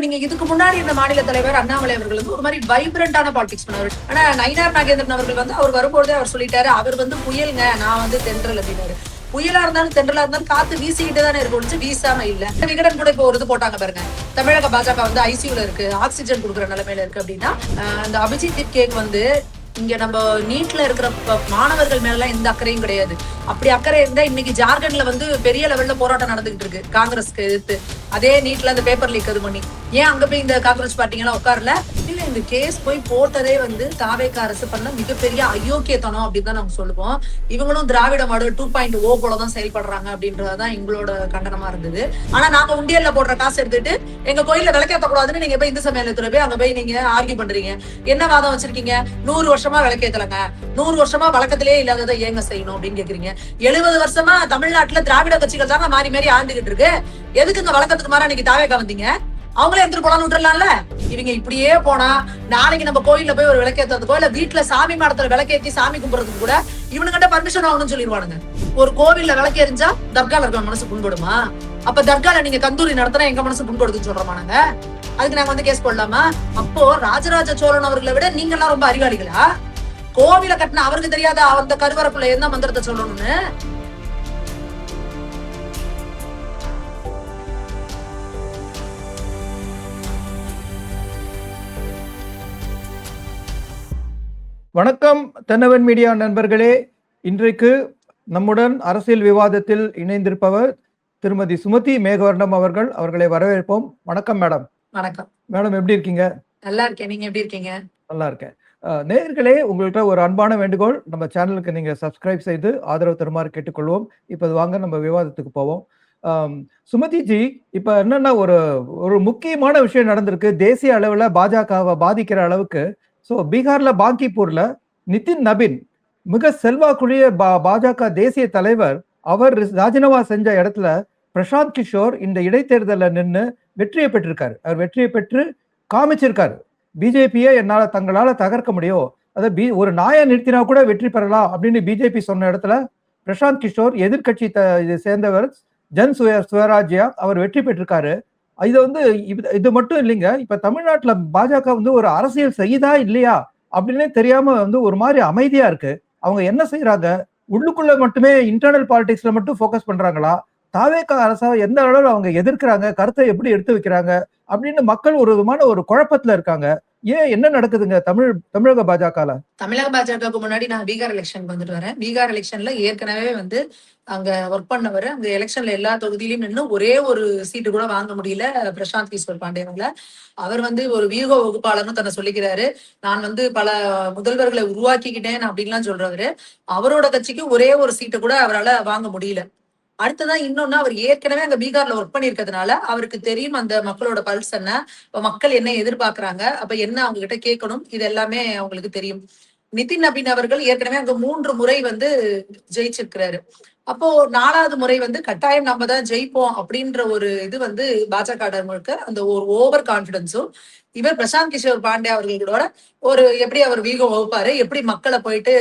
நீங்க இதுக்கு முன்னாடி இந்த மாநில தலைவர் அண்ணாமலை அவர்கள் வந்து ஒரு மாதிரி வைப்ரண்டான பாலிடிக்ஸ் பண்ணவர். ஆனா நயினார் நாகேந்திரன் அவர்கள் வந்து அவர் வரும்போதே அவர் சொல்லிட்டாரு, அவர் வந்து புயலுங்க, நான் வந்து தென்றல் அப்படின்னாரு. புயலா இருந்தாலும் தென்றலா இருந்தாலும் காத்து வீசிக்கிட்டு தானே இருக்கும், வீசாம இல்ல. விகடன் கூட இப்போ ஒரு இது போட்டாங்க பாருங்க, தமிழக பாஜக வந்து ஐசியூல இருக்கு, ஆக்சிஜன் கொடுக்குற நிலைமையில இருக்கு அப்படின்னா, அந்த அபிஜித் கேக் வந்து இங்க நம்ம நீட்ல இருக்கிற மாணவர்கள் மேலாம் எந்த அக்கறையும் கிடையாது. அப்படி அக்கறை இருந்தா இன்னைக்கு ஜார்க்கண்ட்ல வந்து பெரிய லெவல்ல போராட்டம் நடந்துகிட்டு இருக்கு காங்கிரஸ்க்கு எதிர்த்து. அதே நீட்ல அந்த பேப்பர் லீக் அது பண்ணி ஏன் அங்க போய் இந்த காங்கிரஸ் பார்ட்டிங்கெல்லாம் உட்காரல? இல்ல, இந்த கேஸ் போய் போட்டதே வந்து தாவேக அரசு பண்ண மிகப்பெரிய அயோக்கியத்தனம் அப்படின்னு தான் நாங்க சொல்லுவோம். இவங்களும் திராவிட மாடல் 2.0 போலதான் செயல்படுறாங்க அப்படின்றதான் எங்களோட கண்டனமா இருந்தது. ஆனா நாங்க உண்டியல்ல போடுற காசு எடுத்துட்டு எங்க கோயில விளக்கேற்றக்கூடாதுன்னு நீங்க போய் இந்து சமயத்துல போய் அங்க போய் நீங்க ஆர்கியூ பண்றீங்க. என்ன வாதம் வச்சிருக்கீங்க? 100 வருஷமா விளக்கேத்தலங்க, 100 வருஷமா வழக்கத்திலே இல்லாததை ஏங்க செய்யணும் அப்படின்னு கேக்குறீங்க. 70 வருஷமா தமிழ்நாட்டுல திராவிட கட்சிகள் தாங்க மாறி மாறி ஆண்டுகிட்டு இருக்கு. எதுக்குங்க வழக்கத்துக்கு மாற இன்னைக்கு தாவேக வந்தீங்க? அவங்களே எடுத்துட்டு போலான்னு விட்டுறலாம்ல. இவங்க இப்படியே போனா நாளைக்கு நம்ம கோயில்ல போய் ஒரு விளக்கேற்றதுக்கோ இல்ல வீட்டுல சாமி மாடத்துல விளக்கேற்றி சாமி கும்பிடுறதுக்கு கூட இவனுக்கிட்ட பர்மிஷன் வாங்கணும்னு சொல்லிடுவானுங்க. ஒரு கோவில்ல விளக்கு எரிஞ்சா தர்கால இருக்க மனசு புண்படுமா? அப்ப தர்கால நீங்க கந்தூரி நடத்தினா எங்க மனசு புண்படுதுன்னு சொல்றோமானாங்க. அதுக்கு நாங்க வந்து கேஸ் போடலாமா? அப்போ ராஜராஜ சோழன் அவர்களை விட நீங்க எல்லாம் ரொம்ப அறிவாளிகளா? கோவில கட்டின அவருக்கு தெரியாத அந்த கருவறைக்குள்ள என்ன மந்திரத்தை சொல்லணும்னு? வணக்கம் தென்னவன் மீடியா நண்பர்களே. இன்றைக்கு நம்முடன் அரசியல் விவாதத்தில் இணைந்திருப்பவர் திருமதி சுமதி மேகவர்ணம் அவர்கள். அவர்களை வரவேற்போம். வணக்கம் மேடம். வணக்கம் மேடம், எப்படி இருக்கீங்க? நல்லா இருக்கேன், நீங்க எப்படி இருக்கீங்க? நல்லா இருக்கேன். நேயர்களே, உங்கள்கிட்ட ஒரு அன்பான வேண்டுகோள், நம்ம சேனலுக்கு நீங்க சப்ஸ்கிரைப் செய்து ஆதரவு தருமாறு கேட்டுக்கொள்வோம். இப்ப வாங்க நம்ம விவாதத்துக்கு போவோம். சுமதி ஜி, இப்ப என்னன்னா ஒரு முக்கியமான விஷயம் நடந்திருக்கு. தேசிய அளவுல பாஜகவை பாதிக்கிற அளவுக்கு. ஸோ பீகார்ல பாங்கிப்பூர்ல நிதின் நபின், மிக செல்வாக்குரிய பாஜக தேசிய தலைவர், அவர் ராஜினாமா செஞ்ச இடத்துல பிரசாந்த் கிஷோர் இந்த இடைத்தேர்தலில் நின்று வெற்றியை பெற்றிருக்காரு. அவர் வெற்றியை பெற்று காமிச்சிருக்காரு, பிஜேபியை தங்களால தகர்க்க முடியும், அதாவது ஒரு நாயை நிறுத்தினா கூட வெற்றி பெறலாம் அப்படின்னு பிஜேபி சொன்ன இடத்துல பிரசாந்த் கிஷோர் எதிர்கட்சி சேர்ந்தவர், ஜன் சுயராஜ்யா, அவர் வெற்றி பெற்றிருக்காரு. இது மட்டும் இல்லைங்க, இப்ப தமிழ்நாட்டுல பாஜக வந்து ஒரு அரசியல் செய்யுதா இல்லையா அப்படின்னே தெரியாம ஒரு மாதிரி அமைதியா இருக்கு. அவங்க என்ன செய்யறாங்க? உள்ளுக்குள்ள மட்டுமே இன்டர்னல் பாலிடிக்ஸ்ல மட்டும் போக்கஸ் பண்றாங்களா? தாவேக அரசா எந்த அளவுல அவங்க எதிர்க்கிறாங்க, கருத்தை எப்படி எடுத்து வைக்கிறாங்க அப்படின்னு மக்கள் ஒரு விதமான ஒரு குழப்பத்துல இருக்காங்க. ஏன், என்ன நடக்குதுங்க தமிழக பாஜகல? தமிழக பாஜகவுக்கு முன்னாடி நான் பீகார் எலெக்ஷனுக்கு வந்துட்டு வரேன். பீகார் எலெக்ஷன்ல ஏற்கனவே வந்து அங்க ஒர்க் பண்ணவர், அந்த எலெக்ஷன்ல எல்லா தொகுதியிலும் நின்று ஒரே ஒரு சீட்டு கூட வாங்க முடியல பிரசாந்த் கிஷோர் பாண்டேவங்கள. அவர் வந்து ஒரு வியூக வகுப்பாளர்னு தன்னை சொல்லிக்கிறாரு. நான் வந்து பல முதல்வர்களை உருவாக்கிக்கிட்டேன் அப்படின்லாம் சொல்றவரு. அவரோட கட்சிக்கு ஒரே ஒரு சீட்டை கூட அவரால் வாங்க முடியல. அடுத்ததான் இன்னொன்னு, அவர் ஏற்கனவே அங்க பீகார்ல ஒர்க் பண்ணிருக்கிறதுனால அவருக்கு தெரியும் அந்த மக்களோட பல்ஸ் என்ன, மக்கள் என்ன எதிர்பார்க்கறாங்க, அப்ப என்ன அவங்க கிட்ட கேட்கணும், இது எல்லாமே அவங்களுக்கு தெரியும். நிதின் நபீன் அவர்கள் ஏற்கனவே அங்க 3 முறை வந்து ஜெயிச்சிருக்கிறாரு. அப்போ 4வது முறை வந்து கட்டாயம் நம்ம தான் ஜெயிப்போம் அப்படின்ற ஒரு இது வந்து பாஜக முழுக்க அந்த ஒரு ஓவர் கான்பிடன்ஸும், இவர் பிரசாந்த் கிஷோர் பாண்டே அவர்களோட ஒரு எப்படி அவர் வீகம் வகுப்பாரு, எப்படி மக்களை போயிட்டு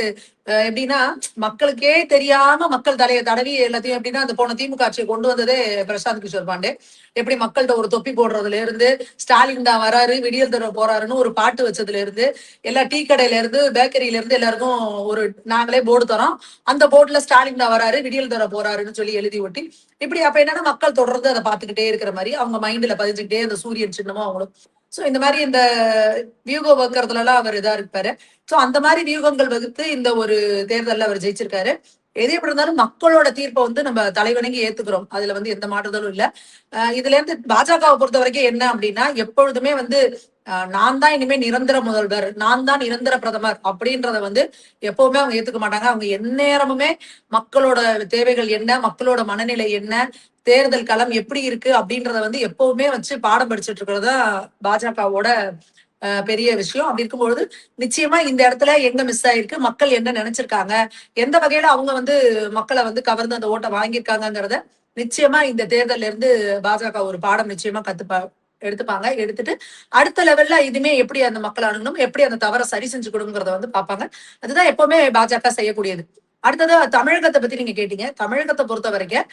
எப்படின்னா மக்களுக்கே தெரியாம மக்கள் தலையை தடவி எல்லாத்தையும், எப்படின்னா அந்த போன திமுக ஆட்சியை கொண்டு வந்ததே பிரசாந்த் கிஷோர் பாண்டே. எப்படி மக்கள்கிட்ட ஒரு தொப்பி போடுறதுல இருந்து, ஸ்டாலின் தான் வராரு விடியல் தர போறாருன்னு ஒரு பாட்டு வச்சதுல இருந்து, எல்லா டீ கடையில இருந்து பேக்கரியில இருந்து எல்லாருக்கும் ஒரு நாங்களே போர்டு தரோம், அந்த போர்டுல ஸ்டாலின் தான் வராரு விடியல் தர போறாருன்னு சொல்லி எழுதி ஒட்டி, இப்படி அப்ப என்னன்னா மக்கள் தொடர்ந்து அதை பார்த்துக்கிட்டே இருக்கிற மாதிரி அவங்க மைண்ட்ல பதிஞ்சுக்கிட்டே அந்த சூரியன் சின்னமும் அவங்களும். சோ இந்த மாதிரி இந்த வியூகம் வகுக்கிறதுல எல்லாம் அவர் இதா இருப்பாரு. சோ அந்த மாதிரி வியூகங்கள் வகுத்து இந்த ஒரு தேர்தல்ல அவர் ஜெயிச்சிருக்காரு. எது எப்படி இருந்தாலும் மக்களோட தீர்ப்பை வந்து நம்ம தலைவணங்கி ஏத்துக்கிறோம், அதுல வந்து எந்த மாற்றுதலும் இல்ல. இதுல இருந்து பாஜகவை பொறுத்த வரைக்கும் என்ன அப்படின்னா, எப்பொழுதுமே வந்து நான் தான் இனிமே நிரந்தர முதல்வர், நான் தான் நிரந்தர பிரதமர் அப்படின்றத வந்து எப்பவுமே அவங்க ஏத்துக்க மாட்டாங்க. அவங்க எந்நேரமுமே மக்களோட தேவைகள் என்ன, மக்களோட மனநிலை என்ன, தேர்தல் களம் எப்படி இருக்கு அப்படின்றத வந்து எப்பவுமே வச்சு பாடம் படிச்சுட்டு இருக்கிறதா பாஜகவோட பெரிய விஷயம். அப்படி இருக்கும்பொழுது நிச்சயமா இந்த இடத்துல எங்க மிஸ் ஆயிருக்கு, மக்கள் என்ன நினைச்சிருக்காங்க, எந்த வகையில அவங்க வந்து மக்களை வந்து கவர்ந்து அந்த ஓட்டை வாங்கியிருக்காங்கிறத நிச்சயமா இந்த தேர்தல்ல இருந்து பாஜக ஒரு பாடம் நிச்சயமா எடுத்துப்பாங்க. எடுத்துட்டு அடுத்த லெவல்ல இதுமே எப்படி அந்த மக்கள் அணுகணும், எப்படி அந்த தவறை சரி செஞ்சு கொடுங்கிறத வந்து பார்ப்பாங்க. அதுதான் எப்பவுமே பாஜக செய்யக்கூடியது. அடுத்தது தமிழகத்தை பத்தி நீங்க கேட்டீங்க. தமிழகத்தை பொறுத்த வரைக்கும்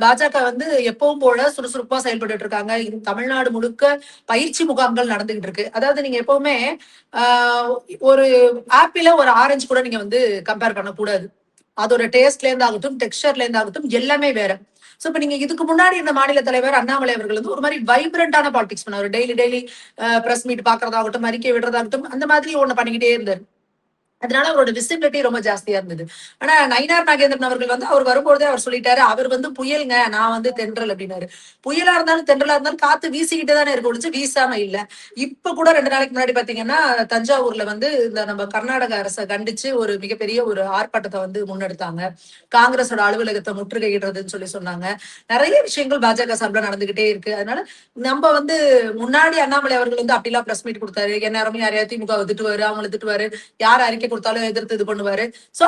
பாஜக வந்து எப்பவும் போல சுறுசுறுப்பா செயல்பட்டு இருக்காங்க. இது தமிழ்நாடு முழுக்க பயிற்சி முகாம்கள் நடந்துகிட்டு இருக்கு. அதாவது நீங்க எப்பவுமே ஒரு ஆப்பிள ஒரு ஆரஞ்சு கூட நீங்க வந்து கம்பேர் பண்ணக்கூடாது. அதோட டேஸ்ட்ல இருந்து ஆகட்டும், டெக்ஸ்டர்ல இருந்து ஆகட்டும், எல்லாமே வேற. சோ இப்ப நீங்க இதுக்கு முன்னாடி இந்த மாநில தலைவர் அண்ணாமலை அவர்கள் வந்து ஒரு மாதிரி வைப்ரண்டான பாலிடிக்ஸ் பண்ணாரு. டெய்லி பிரஸ் மீட் பாக்குறதாகட்டும், அறிக்கை விடுறதாகட்டும், அந்த மாதிரி ஒண்ணு பண்ணிக்கிட்டே இருந்தாரு. அதனால அவரோட விசிபிலிட்டி ரொம்ப ஜாஸ்தியா இருந்தது. ஆனா நயினார் நாகேந்திரன் அவர்கள் வந்து அவர் வரும்போதே அவர் சொல்லிட்டாரு, அவர் வந்து புயலுங்க, நான் வந்து தென்றல் அப்படின்னாரு. புயலா இருந்தாலும் தென்றலா இருந்தாலும் காத்து வீசிக்கிட்டே தானே இருக்க ஒழிச்சு வீசாம இல்ல. இப்ப கூட 2 நாளைக்கு முன்னாடி பாத்தீங்கன்னா தஞ்சாவூர்ல வந்து இந்த நம்ம கர்நாடக அரசை கண்டிச்சு ஒரு மிகப்பெரிய ஒரு ஆர்ப்பாட்டத்தை வந்து முன்னெடுத்தாங்க. காங்கிரஸோட அலுவலகத்தை முற்றுகையிடுறதுன்னு சொல்லி சொன்னாங்க. நிறைய விஷயங்கள் பாஜக சார்பில் நடந்துகிட்டே இருக்கு. அதனால நம்ம வந்து முன்னாடி அண்ணாமலை அவர்கள் வந்து அப்படிலாம் பிரஸ் மீட் கொடுத்தாரு. எந்நேரமும் யாரையாவது திமுக திட்டுவாரு, அவங்களை திட்டுவாரு, யார் அறிக்கை கொடுத்தாலும் எதிர்த்து இது பண்ணுவாரு. சோ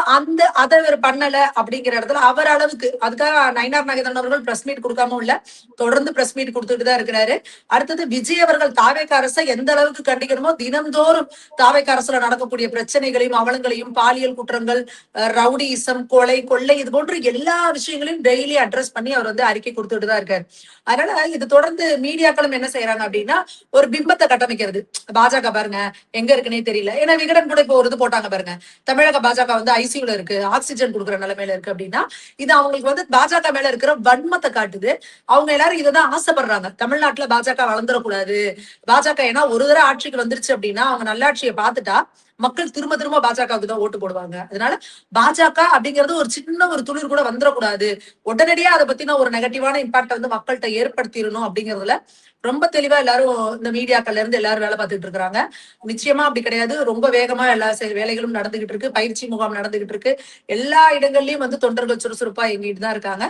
அதை அவர் பண்ணல அப்படிங்கிற இடத்துல அவர் அளவுக்கு அதுக்காக நயினார் நாகேந்திரன் அவர்கள் பிரஸ் மீட் கொடுக்காம இல்ல, தொடர்ந்து பிரஸ் மீட் கொடுத்துட்டு தான் இருக்கிறாரு. அடுத்தது விஜய் அவர்கள் தாவேக அரசை எந்த அளவுக்கு கண்டிக்கணுமோ தினம்தோறும் தாவேக அரசுல நடக்கக்கூடிய பிரச்சனைகளையும் அவலங்களையும், பாலியல் குற்றங்கள், ரவுடிசம், கொலை, கொள்ளை, இது போன்ற எல்லா விஷயங்களையும் டெய்லி அட்ரஸ் பண்ணி அவர் வந்து அறிக்கை கொடுத்துட்டு தான் இருக்காரு. அதனால இது தொடர்ந்து மீடியாக்களும் என்ன செய்யறாங்க அப்படின்னா ஒரு பிம்பத்தை கட்டமைக்கிறது. பாஜக பாருங்க எங்க இருக்குன்னே தெரியல. ஏன்னா விகடன் கூட இப்போ ஒரு இது போட்டாங்க பாருங்க, தமிழக பாஜக வந்து ஐசியூல இருக்கு, ஆக்சிஜன் கொடுக்குற நிலைமையில இருக்கு அப்படின்னா இது அவங்களுக்கு வந்து பாஜக மேல இருக்கிற வன்மத்தை காட்டுது. அவங்க எல்லாரும் இததான் ஆசைப்படுறாங்க, தமிழ்நாட்டுல பாஜக வளர்ந்துடக்கூடாது. பாஜக ஏன்னா ஒரு தடவை ஆட்சிக்கு வந்துருச்சு அப்படின்னா அவங்க நல்லாட்சியை பார்த்துட்டா மக்கள் திரும்ப திரும்ப பாஜகவுக்கு தான் ஓட்டு போடுவாங்க. அதனால பாஜக அப்படிங்கிறது ஒரு சின்ன ஒரு துளிர் கூட வந்துடக்கூடாது, உடனடியா அதை பத்தின ஒரு நெகட்டிவான இம்பாக்ட வந்து மக்கள்கிட்ட ஏற்படுத்திடணும் அப்படிங்கிறதுல ரொம்ப தெளிவா எல்லாரும் இந்த மீடியாக்கள்ல இருந்து எல்லாரும் வேலை பார்த்துட்டு இருக்காங்க. நிச்சயமா அப்படி கிடையாது, ரொம்ப வேகமா எல்லா வேலைகளும் நடந்துகிட்டு இருக்கு, பயிற்சி முகாம் நடந்துகிட்டு இருக்கு, எல்லா இடங்கள்லயும் வந்து தொண்டர்கள் சுறுசுறுப்பா இயங்கிட்டு தான் இருக்காங்க.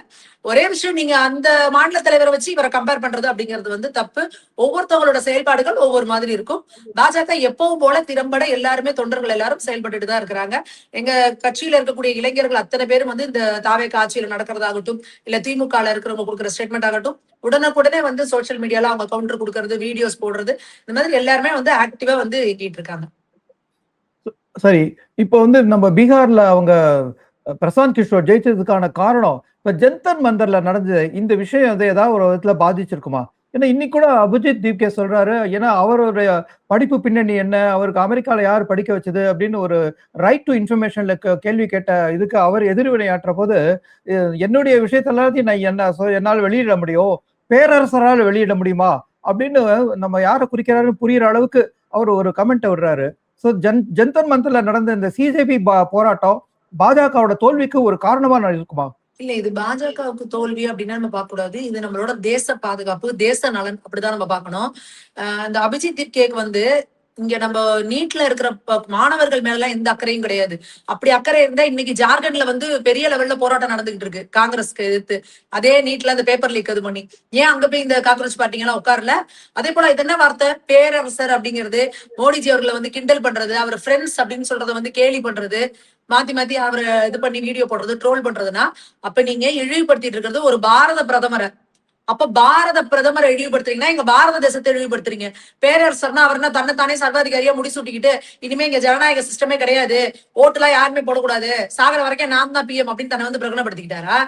ஒரே விஷயம், நீங்க அந்த மாநில தலைவரை வச்சு இவரை கம்பேர் பண்றது அப்படிங்கிறது வந்து தப்பு. ஒவ்வொருத்தவங்களோட செயல்பாடுகள் ஒவ்வொரு மாதிரி இருக்கும். பாஜக எப்பவும் போல திறம்பட எல்லாருமே தொண்டர்கள் எல்லாரும் செயல்பட்டுட்டு தான் இருக்கிறாங்க. எங்க கட்சியில இருக்கக்கூடிய இளைஞர்கள் அத்தனை பேரும் வந்து இந்த தாவேக ஆட்சியில நடக்கிறதாகட்டும், இல்ல திமுக இருக்கிறவங்க கொடுக்குற ஸ்டேட்மெண்ட் ஆகட்டும், உடனுக்குடனே வந்து சோசியல் மீடியால அவங்க கவுண்டர் கொடுக்கறது, வீடியோஸ் போடுறது, இந்த மாதிரி எல்லாருமே வந்து ஆக்டிவா வந்து இயக்கிட்டு இருக்காங்க. சரி, இப்போ வந்து நம்ம பீகார்ல அவங்க பிரசாந்த் கிஷோர் ஜெயிச்சதுக்கான காரணம் இப்ப ஜந்தர் மந்தர்ல நடந்த இந்த விஷயம் வந்து ஏதாவது ஒரு விதத்துல பாதிச்சிருக்குமா? ஏன்னா இன்னைக்கு கூட அபிஜித் தீப்கே சொல்றாரு, ஏன்னா அவருடைய படிப்பு பின்னணி என்ன, அவருக்கு அமெரிக்கால யார் படிக்க வச்சது அப்படின்னு ஒரு ரைட் டு இன்ஃபர்மேஷன்ல கேள்வி கேட்ட இதுக்கு அவர் எதிர்வினையாற்ற போது, என்னுடைய விஷயத்தெல்லாம் நான் என்னால் வெளியிட முடியும், பேரரசரால் வெளியிட முடியுமா அப்படின்னு நம்ம யாரை குறிக்கிறாருன்னு புரியுற அளவுக்கு அவர் ஒரு கமெண்ட் விடுறாரு. ஸோ ஜந்தர் மந்தர்ல நடந்த இந்த சிஜேபி போராட்டம் பாஜகவோட தோல்விக்கு ஒரு காரணமா இருக்குமா? இல்ல, இது பாஜகவுக்கு தோல்வி அப்படின்னா நம்ம பார்க்க கூடாது. இது நம்மளோட தேச பாதுகாப்பு, தேச நலன் அப்படிதான் நம்ம பார்க்கணும். இந்த அபிஜித் தீப்கேக்கு வந்து இங்க நம்ம நீட்ல இருக்கிற மாணவர்கள் மேல எந்த அக்கறையும் கிடையாது. அப்படி அக்கறை இருந்தா இன்னைக்கு ஜார்க்கண்ட்ல வந்து பெரிய லெவல்ல போராட்டம் நடந்துகிட்டு இருக்கு காங்கிரஸ்க்கு எதிர்த்து. அதே நீட்ல அந்த பேப்பர் லீக் இது பண்ணி ஏன் அங்க போய் இந்த காங்கிரஸ் பார்ட்டிங்க எல்லாம் உட்காரல? அதே போல இது என்ன வார்த்தை, பேரரசர் அப்படிங்கிறது, மோடிஜி அவர்களை வந்து கிண்டல் பண்றது, அவர் ஃப்ரெண்ட்ஸ் அப்படின்னு சொல்றதை வந்து கேலி பண்றது, மாத்தி அவரை இது பண்ணி வீடியோ போடுறது, ட்ரோல் பண்றதுன்னா அப்ப நீங்க இழிவுபடுத்திட்டு இருக்கிறது ஒரு பாரத பிரதமரை. அப்ப பாரத பிரதமரை இழிவுபடுத்துறீங்கன்னா இங்க பாரத தேசத்தை இழிவுபடுத்துறீங்க. பேரரசர்னா அவர் என்ன தன்னைத்தானே சர்வாதிகாரியா முடிசூட்டிக்கிட்டு இனிமே இங்க ஜனநாயக சிஸ்டமே கிடையாது, ஓட்டு எல்லாம் யாருமே போடக்கூடாது, சாகர வரைக்கும் நான் தான் பிஎம் அப்படின்னு தன்னை வந்து பிரகடனப்படுத்திக்கிட்டாரா?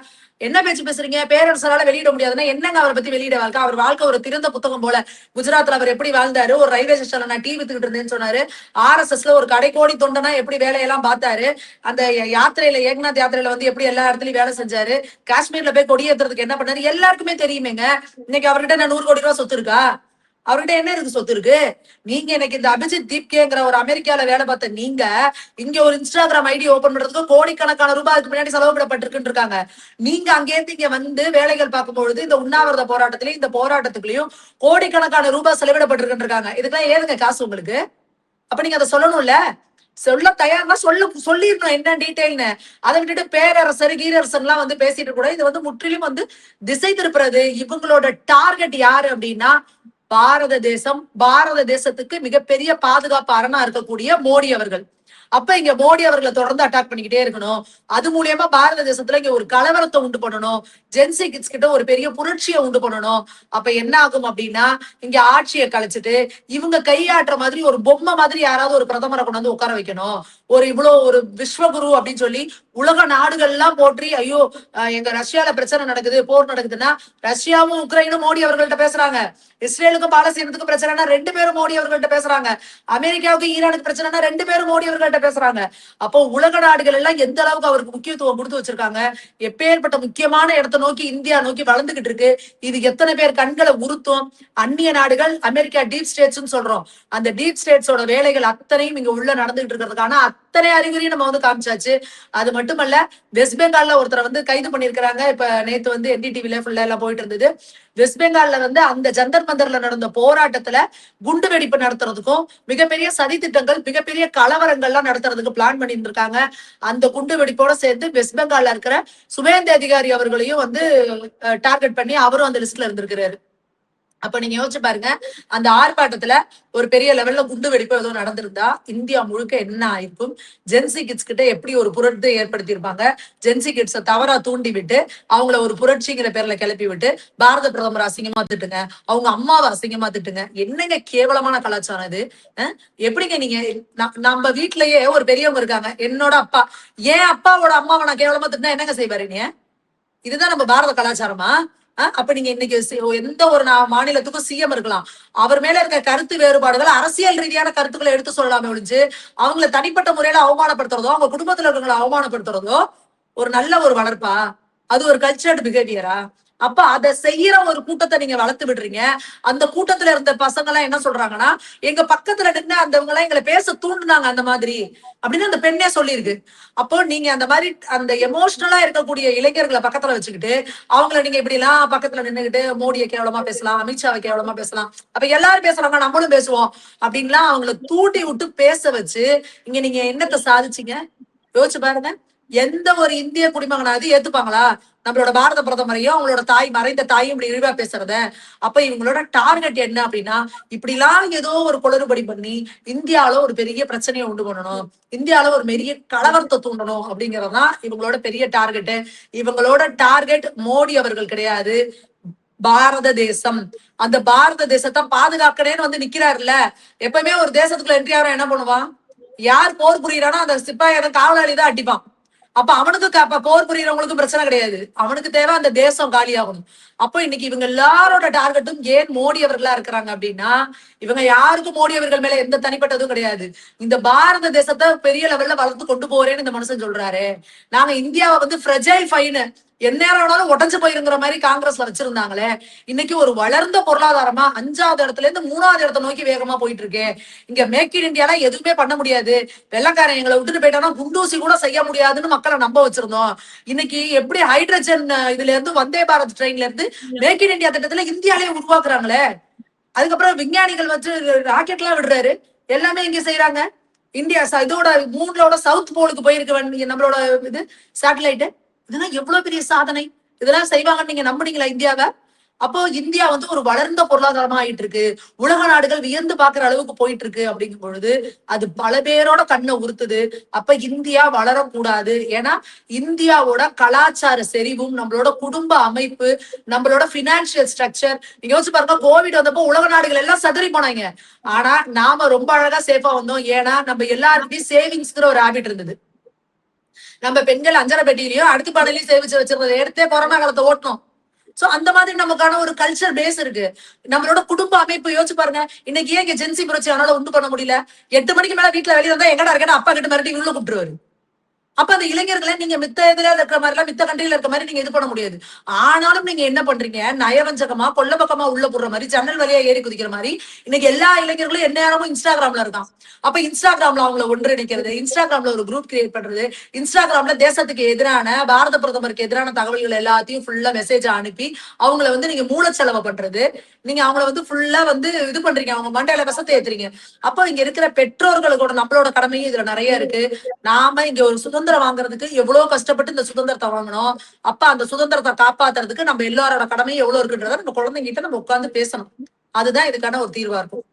என்ன பேச்சு பேசுறீங்க? பேரரசரால வெளியிட முடியாதுன்னா என்னங்க அவரை பத்தி வெளியிட வாழ்க்கை? அவர் வாழ்க்கை ஒரு திறந்த புத்தகம் போல. குஜராத்ல அவர் எப்படி வாழ்ந்தாரு, ஒரு ரயில்வே ஸ்டேஷன்ல நான் டீ வித்துக்கிட்டு இருந்தேன்னு சொன்னாரு, RSSல ஒரு கடைக்கோடி தொண்டனா எப்படி வேலையெல்லாம் பார்த்தாரு, அந்த யாத்திரையில ஏக்நாத் யாத்திரையில வந்து எப்படி எல்லா இடத்துலயும் வேலை செஞ்சாரு, காஷ்மீர்ல போய் கொடியேற்றுறதுக்கு என்ன பண்ணாரு, எல்லாருக்குமே தெரியுமேங்க. இன்னைக்கு அவர்கிட்ட என்ன 100 கோடி ரூபாய் சொத்து இருக்கா? அவர்கிட்ட என்ன இருக்கு சொத்து இருக்கு? நீங்க எனக்கு இந்த அபிஜித் தீப்கேங்கிற ஒரு அமெரிக்கால வேலை பார்த்த நீங்க இங்க ஒரு இன்ஸ்டாகிராம் ஐடி ஓபன் பண்றதுக்கு கோடிக்கணக்கான ரூபாய்க்கு முன்னாடி செலவிடப்பட்டிருக்குன்னு இருக்காங்க. நீங்க அங்கேருந்து இங்க வந்து வேலைகள் பார்க்கும்பொழுது இந்த உண்ணாவிரத போராட்டத்திலையும் இந்த போராட்டத்துக்குள்ளயும் கோடிக்கணக்கான ரூபாய் செலவிடப்பட்டிருக்குன்னு இருக்காங்க. இதுக்கெல்லாம் ஏதுங்க காசு உங்களுக்கு? அப்ப நீங்க அதை சொல்லணும்ல. சொல்ல தயார்னா சொல்லிடணும் என்ன டீடைல்னு. அதை விட்டுட்டு பேரரசர் கீரரசன் எல்லாம் வந்து பேசிட்டு கூட இது வந்து முற்றிலும் வந்து திசை திருப்புறது. இவங்களோட டார்கெட் யாரு அப்படின்னா பாரத தேசம், பாரத தேசத்துக்கு மிகப்பெரிய பாதுகாப்பு அரணா இருக்கக்கூடிய மோடி அவர்கள். அப்ப இங்க மோடி அவர்களை தொடர்ந்து அட்டாக் பண்ணிக்கிட்டே இருக்கணும். அது மூலியமா பாரத தேசத்துல இங்க ஒரு கலவரத்தை உண்டு பண்ணணும், ஜென்சி கிட்ஸ் கிட்ட ஒரு பெரிய புரட்சியை உண்டு பண்ணணும். அப்ப என்ன ஆகும் அப்படின்னா இங்க ஆட்சியை கழிச்சிட்டு இவங்க கையாட்டுற மாதிரி ஒரு பொம்மை மாதிரி யாராவது ஒரு பிரதமரை கொண்டு வந்து உட்கார வைக்கணும். ஒரு இவ்வளவு ஒரு விஸ்வகுரு அப்படின்னு சொல்லி உலக நாடுகள் எல்லாம் போற்றி, ஐயோ எங்க ரஷ்யால பிரச்சனை நடக்குது, போர் நடக்குதுன்னா ரஷ்யாவும் உக்ரைனும் மோடி அவர்கள்ட்ட பேசுறாங்க. இஸ்ரேலுக்கும் பாலஸ்தீனத்துக்கும் பிரச்சனைனா 2 பேரும் மோடி அவர்கள்ட்ட பேசுறாங்க. அமெரிக்காவுக்கு ஈரானுக்கு பிரச்சனைனா 2 பேரும் மோடி அவர்கள்ட்ட பேசுறாங்க. அப்போ உலக நாடுகள் எல்லாம் எந்த அளவுக்கு அவருக்கு முக்கியத்துவம் கொடுத்து வச்சிருக்காங்க, எப்பேற்பட்ட முக்கியமான இடத்தை நோக்கி இந்தியா நோக்கி வளர்ந்துகிட்டு இருக்கு. இது எத்தனை பேர் கண்களை உறுத்தும். அந்நிய நாடுகள், அமெரிக்கா டீப் ஸ்டேட்ஸ் சொல்றோம், அந்த டீப் ஸ்டேட்ஸோட வேலைகள் அத்தனையும் இங்க உள்ள நடந்துகிட்டு இருக்கிறதுக்கான அத்தனை அறிகுறியும் நம்ம வந்து காமிச்சாச்சு. அது மட்டுமல்ல, வெஸ்ட் பெங்கால்ல ஒருத்தரை வந்து கைது பண்ணிருக்கிறாங்க. இப்ப நேத்து வந்து NDTV ஃபுல்லா எல்லாம் போயிட்டு இருந்தது. வெஸ்ட் பெங்கால்ல வந்து அந்த ஜந்தர் மந்தர்ல நடந்த போராட்டத்துல குண்டு வெடிப்பு நடத்துறதுக்கும் மிகப்பெரிய சதி திட்டங்கள், மிகப்பெரிய கலவரங்கள்லாம் நடத்துறதுக்கு பிளான் பண்ணிட்டு இருக்காங்க. அந்த குண்டு வெடிப்போட சேர்த்து வெஸ்ட் பெங்கால்ல இருக்கிற சுவேந்து அதிகாரி அவர்களையும் வந்து டார்கெட் பண்ணி அவரும் அந்த லிஸ்ட்ல இருந்திருக்கிறாரு. அப்ப நீங்க யோசிச்சு பாருங்க, அந்த ஆர்ப்பாட்டத்துல ஒரு பெரிய லெவல்ல குண்டு வெடிப்பு ஏதோ நடந்திருந்தா இந்தியா முழுக்க என்ன ஆயிருக்கும். ஜென்சி கிட்ஸ் கிட்ட எப்படி ஒரு புரட்சியை ஏற்படுத்தி இருப்பாங்க. ஜென்சி கிட்ஸை தவறா தூண்டி விட்டு அவங்கள ஒரு புரட்சிங்கிற பேர்ல கிளப்பி விட்டு பாரத பிரதமர் அசிங்கமா திட்டுங்க, அவங்க அம்மாவை அசிங்கமா திட்டுங்க. என்னங்க கேவலமான கலாச்சாரம் இது. எப்படிங்க நீங்க நம்ம வீட்லயே ஒரு பெரியவங்க இருக்காங்க, என்னோட அப்பா, ஏன் அப்பாவோட அம்மாவை நான் கேவலமா திட்டினா என்னங்க செய்வாரு நீ? இதுதான் நம்ம பாரத கலாச்சாரமா? அப்ப நீங்க இன்னைக்கு எந்த ஒரு மாநிலத்துக்கும் சிஎம் இருக்கலாம், அவர் மேல இருக்க கருத்து வேறுபாடுகள் அரசியல் ரீதியான கருத்துக்களை எடுத்து சொல்லலாமே ஒழிஞ்சு அவங்கள தனிப்பட்ட முறையில அவமானப்படுத்துறதோ, அவங்க குடும்பத்துல இருக்கிறவங்களை அவமானப்படுத்துறதோ ஒரு நல்ல ஒரு வளர்ப்பா? அது ஒரு கல்ச்சர்டு பிஹேவியரா? அப்ப அதை செய்யற ஒரு கூட்டத்தை நீங்க வளர்த்து விடுறீங்க. அந்த கூட்டத்துல இருந்த பசங்க எல்லாம் என்ன சொல்றாங்கன்னா, எங்க பக்கத்துல நின்று அந்தவங்க எல்லாம் எங்களை பேச தூண்டுனாங்க அந்த மாதிரி அப்படின்னு அந்த பெண்ணே சொல்லியிருக்கு. அப்போ நீங்க அந்த மாதிரி அந்த எமோஷனலா இருக்கக்கூடிய இளைஞர்களை பக்கத்துல வச்சுக்கிட்டு அவங்கள நீங்க இப்படி எல்லாம் பக்கத்துல நின்றுகிட்டு மோடியை கேவலமா பேசலாம், அமித்ஷாவை கேவலமா பேசலாம், அப்ப எல்லாரும் பேசுறாங்க நம்மளும் பேசுவோம் அப்படின்லாம் அவங்களை தூண்டி விட்டு பேச வச்சு இங்க நீங்க என்னத்தை சாதிச்சீங்க யோசிச்சு பாருங்க. எந்த ஒரு இந்திய குடிமகனாவது ஏத்துப்பாங்களா நம்மளோட பாரத பிரதமரையும் அவங்களோட தாய், மறைந்த தாயும் இப்படி இழிவா பேசுறத? அப்ப இவங்களோட டார்கெட் என்ன அப்படின்னா, இப்படி எல்லாம் ஏதோ ஒரு குளறுபடி பண்ணி இந்தியாவில ஒரு பெரிய பிரச்சனையை உண்டு பண்ணணும், இந்தியாவில ஒரு பெரிய கலவரத்தை தூண்டணும் அப்படிங்கறதுதான் இவங்களோட பெரிய டார்கெட். இவங்களோட டார்கெட் மோடி அவர்கள் கிடையாது, பாரத தேசம். அந்த பாரத தேசத்தை பாதுகாக்கணும்னு வந்து நிக்கிறாருல்ல. எப்பவுமே ஒரு தேசத்துக்குள்ள என்ட்ரி ஆகிற என்ன பண்ணுவான், யார் போர் புரியுறானோ அந்த சிப்பாயை காவலாளி தான் அடிப்பான். அப்ப அவனுக்கு போர் புரியறவங்களுக்கு பிரச்சனை கிடையாது, அவனுக்கு தேவை அந்த தேசம் காலியாகணும். அப்போ இன்னைக்கு இவங்க எல்லாரோட டார்கெட்டும் ஏன் மோடி அவர்களா இருக்கிறாங்க அப்படின்னா, இவங்க யாருக்கும் மோடி அவர்கள் மேல எந்த தனிப்பட்டதும் கிடையாது. இந்த பாரத தேசத்தை பெரிய லெவல்ல வளர்த்து கொண்டு போறேன்னு இந்த மனுஷன் சொல்றாரு. நாங்க இந்தியாவை வந்து ஃப்ரெஜைல் ஃபைன் எந்நேரம் உடஞ்சு போயிருங்கிற மாதிரி காங்கிரஸ்ல வச்சிருந்தாங்களே, இன்னைக்கு ஒரு வளர்ந்த பொருளாதாரமா 5வது இடத்துல இருந்து 3வது இடத்தை நோக்கி வேகமா போயிட்டு இருக்கு. இங்க மேக் இன் இந்தியால எதுவுமே பண்ண முடியாது, வெள்ளக்காரன் எங்களை விட்டுட்டு போயிட்டானா குண்டூசி கூட செய்ய முடியாதுன்னு மக்களை நம்ப வச்சிருந்தோம். இன்னைக்கு எப்படி ஹைட்ரஜன் இதுல இருந்து வந்தே பாரத் ட்ரெயின்ல இருந்து மேக் இன் இந்தியா திட்டத்துல இந்தியாலேயே உருவாக்குறாங்களே. அதுக்கப்புறம் விஞ்ஞானிகள் வச்சு ராக்கெட் எல்லாம் விடுறாரு, எல்லாமே இங்க செய்யறாங்க. இந்தியா இதோட மூணோட சவுத் போலுக்கு போயிருக்கு நம்மளோட இது சேட்டலைட். இதெல்லாம் எவ்வளவு பெரிய சாதனை. இதெல்லாம் செய்வாங்கன்னு நீங்க நம்புனீங்களா இந்தியாவை? அப்போ இந்தியா வந்து ஒரு வளர்ந்த பொருளாதாரமா ஆயிட்டு இருக்கு, உலக நாடுகள் வியந்து பாக்குற அளவுக்கு போயிட்டு இருக்கு. அப்படிங்கும் பொழுது அது பல பேரோட கண்ணை உறுத்துது. அப்ப இந்தியா வளரக்கூடாது. ஏன்னா இந்தியாவோட கலாச்சார செறிவும், நம்மளோட குடும்ப அமைப்பு, நம்மளோட பினான்சியல் ஸ்ட்ரக்சர், நீங்க யோசிச்சு பாருங்க, கோவிட் வந்தப்போ உலக நாடுகள் எல்லாம் சதறி போனாங்க. ஆனா நாம ரொம்ப அழகா சேஃபா வந்தோம். ஏன்னா நம்ம எல்லாருக்குமே சேவிங்ஸ்ங்கிற ஒரு ஹாபிட் இருந்தது. நம்ம பெண்கள் அஞ்சரை பெட்டியிலயும் அடுத்த பாடலையும் சேவிச்சு வச்சிருந்ததை எடுத்தே கொரோனா காலத்தை ஓட்டணும். சோ அந்த மாதிரி நமக்கான ஒரு கல்ச்சர் பேஸ் இருக்கு. நம்மளோட குடும்ப அமைப்பு யோசிச்சு பாருங்க. இன்னைக்கு ஏன் இங்க ஜென்சி புரட்சி அவனால உண்டு பண்ண முடியல? 8 மணிக்கு மேல வீட்டுல வெளியே வந்தா எங்கடா இருக்கா அப்பா கிட்ட மிரட்டி உள்ள கூப்பிட்டுருவாரு. அப்ப அந்த இளைஞர்களை நீங்க மித்த இதுல இருக்கிற மாதிரி எல்லாம், மித்த கண்ட்ரில இருக்க மாதிரி நீங்க இது பண்ண முடியாது. ஆனாலும் நீங்க என்ன பண்றீங்க, நயவஞ்சகமா கொல்ல பக்கமா உள்ள போடுற மாதிரி, ஜன்னல் வழியா ஏறி குதிக்கிற மாதிரி இன்னைக்கு எல்லா இளைஞர்களும் எந்நேரமும் இன்ஸ்டாகிராம்ல இருக்கான். அப்ப இன்ஸ்டாகிராம்ல அவங்கள ஒன்றிணைக்கிறது, இன்ஸ்டாகிராம்ல ஒரு குரூப் கிரியேட் பண்றது, இன்ஸ்டாகிராம்ல தேசத்துக்கு எதிரான, பாரத பிரதமருக்கு எதிரான தகவல்கள் எல்லாத்தையும் ஃபுல்லா மெசேஜ் அனுப்பி அவங்கள வந்து நீங்க மூலச்செலவை பண்றது, நீங்க அவங்கள வந்து ஃபுல்லா வந்து இது பண்றீங்க, அவங்க மண்டையில விஷத்தை ஏத்துறீங்க. அப்போ இங்க இருக்கிற பெற்றோர்களோட நம்மளோட கடமையும் இதுல நிறைய இருக்கு. நாம இங்க ஒரு சுதந்திரம் வாங்குறதுக்கு எவ்வளவு கஷ்டப்பட்டு இந்த சுதந்திரத்தை வாங்கணும். அப்ப அந்த சுதந்திரத்தை காப்பாத்துறதுக்கு நம்ம எல்லாரோட கடமையும் எவ்வளவு இருக்குன்றத நம்ம குழந்தைங்கிட்ட நம்ம உட்கார்ந்து பேசணும். அதுதான் இதுக்கான ஒரு தீர்வா இருக்கும்.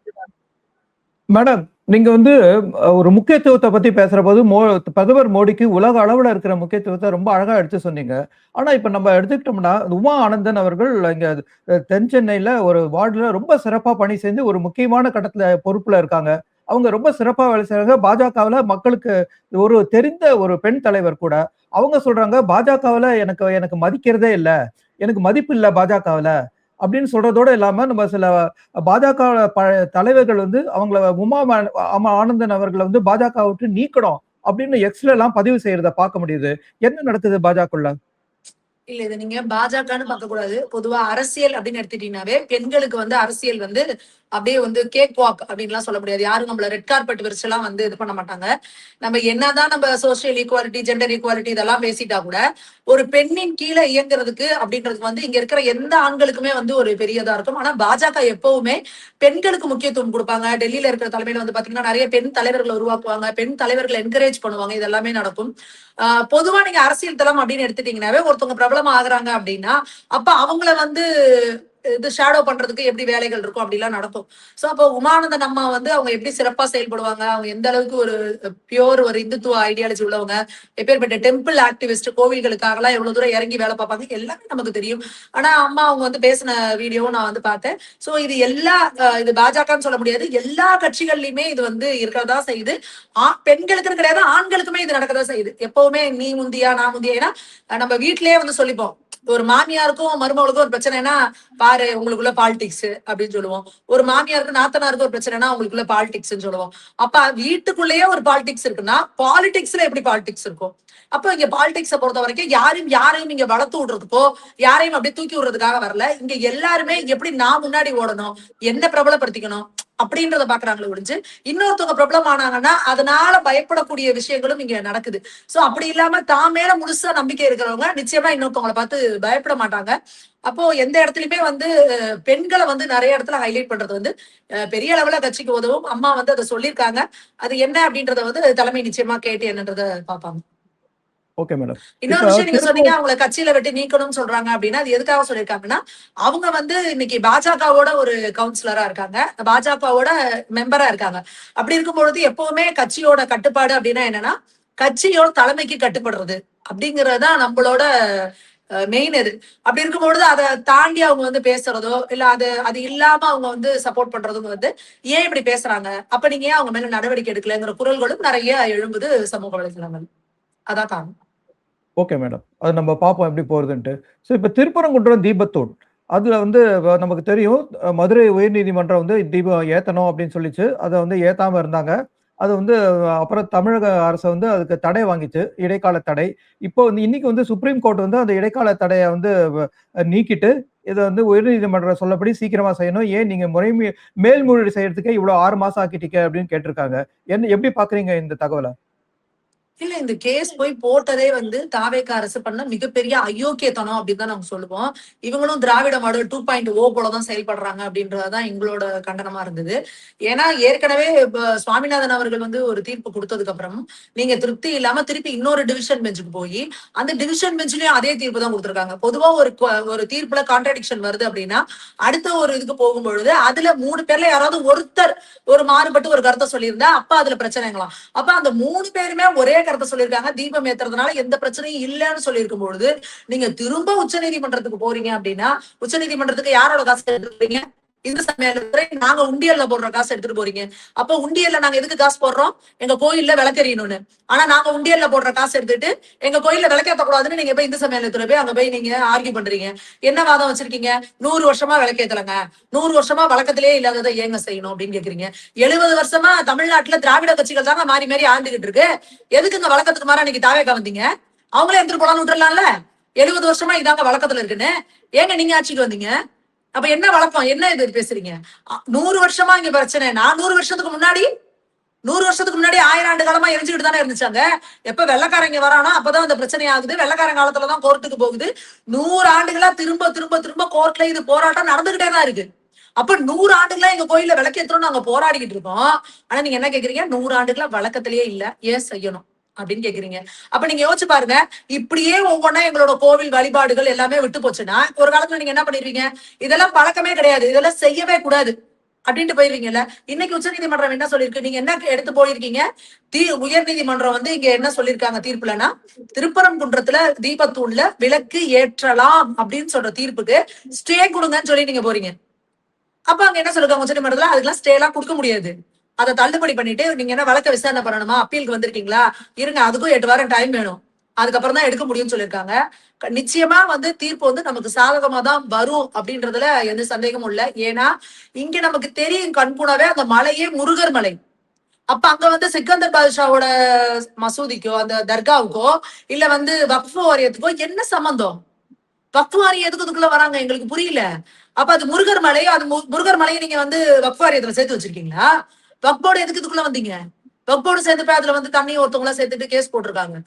மேடம், நீங்க வந்து ஒரு முக்கியத்துவத்தை பத்தி பேசுற போது பிரதமர் மோடிக்கு உலக அளவுல இருக்கிற முக்கியத்துவத்தை ரொம்ப அழகா எடுத்து சொன்னீங்க. ஆனா இப்ப நம்ம எடுத்துக்கிட்டோம்னா, உமா ஆனந்தன் அவர்கள் இங்க தென் சென்னையில ஒரு வார்டுல ரொம்ப சிறப்பா பணி செஞ்சு ஒரு முக்கியமான கட்டத்துல பொறுப்புல இருக்காங்க. அவங்க ரொம்ப சிறப்பா வேலை செய்றாங்க. பாஜகவுல மக்களுக்கு ஒரு தெரிந்த ஒரு பெண் தலைவர் கூட அவங்க சொல்றாங்க, பாஜகவுல எனக்கு எனக்கு மதிக்கிறதே இல்ல. எனக்கு மதிப்பு இல்ல பாஜகவுல. அப்படின்னு சொல்றதோட இல்லாம நம்ம சில பாஜக தலைவர்கள் வந்து அவங்கள ஆனந்தன் அவர்களை வந்து பாஜக விட்டு நீக்கணும் அப்படின்னு எக்ஸ்ல எல்லாம் பதிவு செய்யறத பார்க்க முடியுது. என்ன நடக்குது பாஜகவுல? இல்ல இத நீங்க பாஜகன்னு பார்க்க கூடாது. பொதுவா அரசியல் அப்படின்னு எடுத்துட்டீங்கன்னாவே, பெண்களுக்கு வந்து அரசியல் வந்து அப்படியே வந்து கேக் வாக் அப்படின்லாம் சொல்ல முடியாது. யாரும் நம்மள ரெட் கார்பெட் விரிச்சுலாம் வந்து இது பண்ண மாட்டாங்க. நம்ம என்னதான் நம்ம சோசியல் ஈக்குவாலிட்டி, ஜெண்டர் ஈக்குவாலிட்டி இதெல்லாம் பேசிட்டா கூட, ஒரு பெண்ணின் கீழ இயங்குறதுக்கு அப்படின்றது வந்து இங்க இருக்கிற எந்த ஆண்களுக்குமே வந்து ஒரு பெரியதா இருக்கும். ஆனா பாஜக எப்பவுமே பெண்களுக்கு முக்கியத்துவம் குடுப்பாங்க. டெல்லியில இருக்கிற தலைமையில வந்து பாத்தீங்கன்னா, நெறைய பெண் தலைவர்கள உருவாக்குவாங்க. பெண் தலைவர்கள என்கரேஜ் பண்ணுவாங்க. இது எல்லாமே நடக்கும். பொதுவா நீங்க அரசியல் தளம் அப்படின்னு எடுத்துட்டீங்கன்னாவே, ஒருத்தவங்க பிரபலம் ஆகுறாங்க அப்படின்னா, அப்ப அவங்கள வந்து இது ஷேடோ பண்றதுக்கு எப்படி வேலைகள் இருக்கும் அப்படிலாம் நடக்கும். சோ அப்போ உமானந்தன் அம்மா வந்து அவங்க எப்படி சிறப்பா செயல்படுவாங்க, அவங்க எந்த அளவுக்கு ஒரு பியூர் ஒரு இந்துத்துவ ஐடியாலஜி உள்ளவங்க, எப்பேற்பட்ட டெம்பிள் ஆக்டிவிஸ்ட், கோவில்களுக்காகலாம் எவ்வளவு தூரம் இறங்கி வேலை பார்ப்பாங்க எல்லாமே நமக்கு தெரியும். ஆனா அம்மா அவங்க வந்து பேசின வீடியோவும் நான் வந்து பார்த்தேன். சோ இது எல்லா இது பாஜகன்னு சொல்ல முடியாது, எல்லா கட்சிகள்லயுமே இது வந்து இருக்கிறதா செய்யுது. பெண்களுக்குன்னு கிடையாது, ஆண்களுக்குமே இது நடக்கதா செய்யுது. எப்பவுமே நீ முந்தியா நான் முந்தியா, ஏன்னா நம்ம வீட்லயே வந்து சொல்லிப்போம். ஒரு மாமியாருக்கும் மருமகளுக்கும் ஒரு பிரச்சனைனா, பாரு உங்களுக்குள்ள பாலிடிக்ஸ் அப்படின்னு சொல்லுவோம். ஒரு மாமியாருக்கு நாத்தனாருக்கு ஒரு பிரச்சனைனா உங்களுக்குள்ள பாலிடிக்ஸ் சொல்லுவோம். அப்ப வீட்டுக்குள்ளேயே ஒரு பாலிடிக்ஸ் இருக்குன்னா, பாலிடிக்ஸ்ல எப்படி பாலிடிக்ஸ் இருக்கும்? அப்ப இங்க பாலிடிக்ஸ பொறுத்த வரைக்கும் யாரையும் இங்க வளர்த்து விடுறதுக்கோ, யாரையும் அப்படியே தூக்கி விடுறதுக்காக வரல. இங்க எல்லாருமே எப்படி நான் முன்னாடி ஓடணும், என்ன பிரபலப்படுத்திக்கணும் அப்படின்றத பாக்குறாங்களே ஒழிஞ்சு, இன்னொருத்தவங்க பிரபலம் ஆனாங்கன்னா அதனால பயப்படக்கூடிய விஷயங்களும் இங்க நடக்குது. சோ அப்படி இல்லாம தான் மேல முழுசா நம்பிக்கை இருக்கிறவங்க நிச்சயமா இன்னொருத்தவங்களை பார்த்து பயப்பட மாட்டாங்க. அப்போ எந்த இடத்துலயுமே வந்து பெண்களை வந்து நிறைய இடத்துல ஹைலைட் பண்றது வந்து பெரிய அளவுல கட்சிக்கு உதவும். அம்மா வந்து அதை சொல்லியிருக்காங்க. அது என்ன அப்படின்றத வந்து தலைமை நிச்சயமா கேட்டு என்னன்றத பார்ப்பாங்க. Okay madam. இன்னொரு இப்ப விஷயம் நீங்க சொன்னீங்க, திருப்பூர் அவங்கள கட்சியில விட்டு நீக்கணும்னு சொல்றாங்க அப்படின்னா, அது எதுக்காக சொல்லியிருக்காங்கன்னா, அவங்க வந்து இன்னைக்கு பாஜகவோட ஒரு கவுன்சிலரா இருக்காங்க. பாஜகவோட மெம்பரா இருக்காங்க. அப்படி இருக்கும் பொழுது எப்பவுமே கட்சியோட கட்டுப்பாடு அப்படின்னா என்னன்னா, கட்சியோட தலைமைக்கு கட்டுப்படுறது அப்படிங்கறதுதான் நம்மளோட மெயின் இது. அப்படி இருக்கும் பொழுது அதை தாண்டி அவங்க வந்து பேசுறதோ, இல்ல அது அது இல்லாம அவங்க வந்து சப்போர்ட் பண்றதும் வந்து ஏன் இப்படி பேசுறாங்க, அப்ப நீங்க ஏன் அவங்க மேல நடவடிக்கை எடுக்கலங்கிற குரல்களும் நிறைய எழும்புது சமூக வலைதளங்கள். அதான் காரணம். Okay madam. அது நம்ம பார்ப்போம் எப்படி போறதுன்ட்டு. ஸோ இப்ப திருப்பரங்குன்றம் தீபத்தூண். அதுல வந்து நமக்கு தெரியும் மதுரை உயர்நீதிமன்றம் வந்து தீபம் ஏத்தணும் அப்படின்னு சொல்லிச்சு. அத வந்து ஏத்தாம இருந்தாங்க. அது வந்து அப்புறம் தமிழக அரசு வந்து அதுக்கு தடை வாங்கிச்சு. இடைக்கால தடை. இப்போ வந்து இன்னைக்கு வந்து சுப்ரீம் கோர்ட் வந்து அந்த இடைக்கால தடைய வந்து நீக்கிட்டு, இத வந்து உயர்நீதிமன்றம் சொல்லபடி சீக்கிரமா செய்யணும். ஏன் நீங்க மேல்முறையீடு செய்யறதுக்கே இவ்வளவு 6 மாசம் ஆக்கிட்டீங்க அப்படின்னு கேட்டிருக்காங்க. எப்படி பார்க்குறீங்க இந்த தகவல? இல்ல இந்த கேஸ் போய் போட்டதே வந்து தாவேக அரசு பண்ண மிகப்பெரிய அயோக்கியத்தனம் அப்படின்னு தான் நாங்க சொல்லுவோம். இவங்களும் திராவிட மாடல் 2.0 போலதான் செயல்படுறாங்க அப்படின்றதுதான் எங்களோட கண்டனமா இருந்தது. ஏன்னா ஏற்கனவே சுவாமிநாதன் அவர்கள் வந்து ஒரு தீர்ப்பு கொடுத்ததுக்கு அப்புறம் நீங்க திருப்தி இல்லாம திருப்பி இன்னொரு டிவிஷன் பெஞ்சுக்கு போய் அந்த டிவிஷன் பெஞ்ச்லயும் அதே தீர்ப்பு தான் கொடுத்திருக்காங்க. பொதுவா ஒரு தீர்ப்புல கான்ட்ராடிக்ஷன் வருது அப்படின்னா அடுத்த ஒரு இதுக்கு போகும்பொழுது அதுல 3 பேர்ல யாராவது ஒருத்தர் ஒரு மாறுபட்டு ஒரு கருத்தை சொல்லியிருந்தா அப்ப அதுல பிரச்சனைங்களாம். அப்ப அந்த 3 பேருமே ஒரே கருத்தை சொல்லியிருக்காங்க. தீபம் ஏத்துறதுனால எந்த பிரச்சனையும் இல்லைன்னு சொல்லியிருக்கும் பொழுது நீங்க திரும்ப உச்ச நீதிமன்றத்துக்கு போறீங்க அப்படின்னா உச்ச நீதிமன்றத்துக்கு யாரோட காசு எடுத்துக்கிறீங்க? இந்து சமயத்துறை நாங்க உண்டியல்ல போடுற காசு எடுத்துட்டு போறீங்க. அப்ப உண்டியல்ல நாங்க எதுக்கு காசு போடுறோம்? எங்க கோயில்ல விளக்கெறியணும்னு. ஆனா நாங்க உண்டியல்ல போடுற காசு எடுத்துட்டு எங்க கோயில்ல விளக்கேற்ற கூடாதுன்னு நீங்க போய் இந்து சமயத்துறை போய் அங்க போய் நீங்க ஆர்கியூ பண்றீங்க. என்ன வாதம் வச்சிருக்கீங்க? 100 வருஷமா விளக்கேத்தலங்க, 100 வருஷமா வழக்கத்திலே இல்லாததை ஏங்க செய்யணும் அப்படின்னு கேக்குறீங்க. 70 வருஷமா தமிழ்நாட்டுல திராவிட கட்சிகள் தாங்க மாறி மாறி ஆண்டுகிட்டு இருக்கு. எதுக்கு இந்த வழக்கத்துக்கு மாறா நீங்க தாவேக்கா வந்தீங்க? அவங்களே எடுத்துட்டு போலான்னு விட்டுறலாம்ல. 70 வருஷமா இதாங்க வழக்கத்துல இருக்குன்னு ஏங்க நீங்க ஆட்சிக்கு வந்தீங்க? அப்ப என்ன வழக்கம், என்ன இது பேசுறீங்க? 100 வருஷமா இங்க பிரச்சனைனா 100 வருஷத்துக்கு முன்னாடி 1000 ஆண்டு காலமா எரிஞ்சுக்கிட்டு தானே இருந்துச்சாங்க. எப்ப வெள்ளக்காரங்க வரானோ அப்பதான் அந்த பிரச்சனை ஆகுது. வெள்ளக்காரன் காலத்துலதான் கோர்ட்டுக்கு போகுது. 100 ஆண்டுகளா திரும்ப திரும்ப திரும்ப கோர்ட்ல இது போராட்டம் நடந்துகிட்டே தான் இருக்கு. அப்ப 100 ஆண்டுகளா எங்க கோயில்ல விளக்கேற்றணும் நாங்க போராடிக்கிட்டு இருக்கோம். ஆனா நீங்க என்ன கேக்குறீங்க? 100 ஆண்டுகளா வழக்கத்திலேயே இல்ல, ஏன் செய்யணும் அப்படின்னு கேக்குறீங்க. அப்ப நீங்க யோசிச்சு பாருங்க, இப்படியே ஒவ்வொன்னா எங்களோட கோவில் வழிபாடுகள் எல்லாமே விட்டு போச்சுன்னா ஒரு காலத்துல நீங்க என்ன பண்ணிருவீங்க? இதெல்லாம் பழக்கமே கிடையாது, இதெல்லாம் செய்யவே கூடாது அப்படின்ட்டு போயிருவீங்கல்ல. இன்னைக்கு உச்ச நீதிமன்றம் என்ன சொல்லிருக்கு? நீங்க என்ன எடுத்து போயிருக்கீங்க? உயர் நீதிமன்றம் வந்து இங்க என்ன சொல்லிருக்காங்க தீர்ப்புலன்னா, திருப்பரங்குன்றத்துல தீபத்தூண்ல விளக்கு ஏற்றலாம் அப்படின்னு சொல்ற தீர்ப்புக்கு ஸ்டே கொடுங்கன்னு சொல்லி நீங்க போறீங்க. அப்ப அங்க என்ன சொல்லுங்க உச்ச நீதிமன்றத்துல? அதுக்கெல்லாம் ஸ்டே எல்லாம் கொடுக்க முடியாது. அதை தள்ளுபடி பண்ணிட்டு நீங்க என்ன வழக்க விசாரணை பண்ணணுமா, அப்பீலுக்கு வந்திருக்கீங்களா, இருங்க அதுக்கும் 8 வாரம் டைம் வேணும், அதுக்கப்புறம் தான் எடுக்க முடியும்னு சொல்லியிருக்காங்க. நிச்சயமா வந்து தீர்ப்பு வந்து நமக்கு சாதகமா தான் வரும் அப்படின்றதுல எந்த சந்தேகமும் இல்லை. ஏன்னா இங்க நமக்கு தெரியும் கண்கூடாவே அந்த மலையே முருகர் மலை. அப்ப அங்க வந்து சிக்கந்தர் பாதுஷாவோட மசூதிக்கோ அந்த தர்காவுக்கோ இல்ல வந்து வக்ஃப் வாரியத்துக்கோ என்ன சம்பந்தம்? வக்ஃப் வாரியம் எதுக்கு இதுக்குள்ள வராங்க எங்களுக்கு புரியல. அப்ப அது முருகர் மலை, அது முருகர் மலையை நீங்க வந்து வக்ஃப் வாரியத்துல சேர்த்து வச்சிருக்கீங்களா? வக்ஃப் போர்டு எதுக்கு இதுக்குள்ள வந்தீங்க? வக்ஃப் போர்டு சேர்த்து அதுல வந்து தண்ணி ஒருத்தவங்களா சேர்த்துட்டு கேஸ் போட்டிருக்காங்க.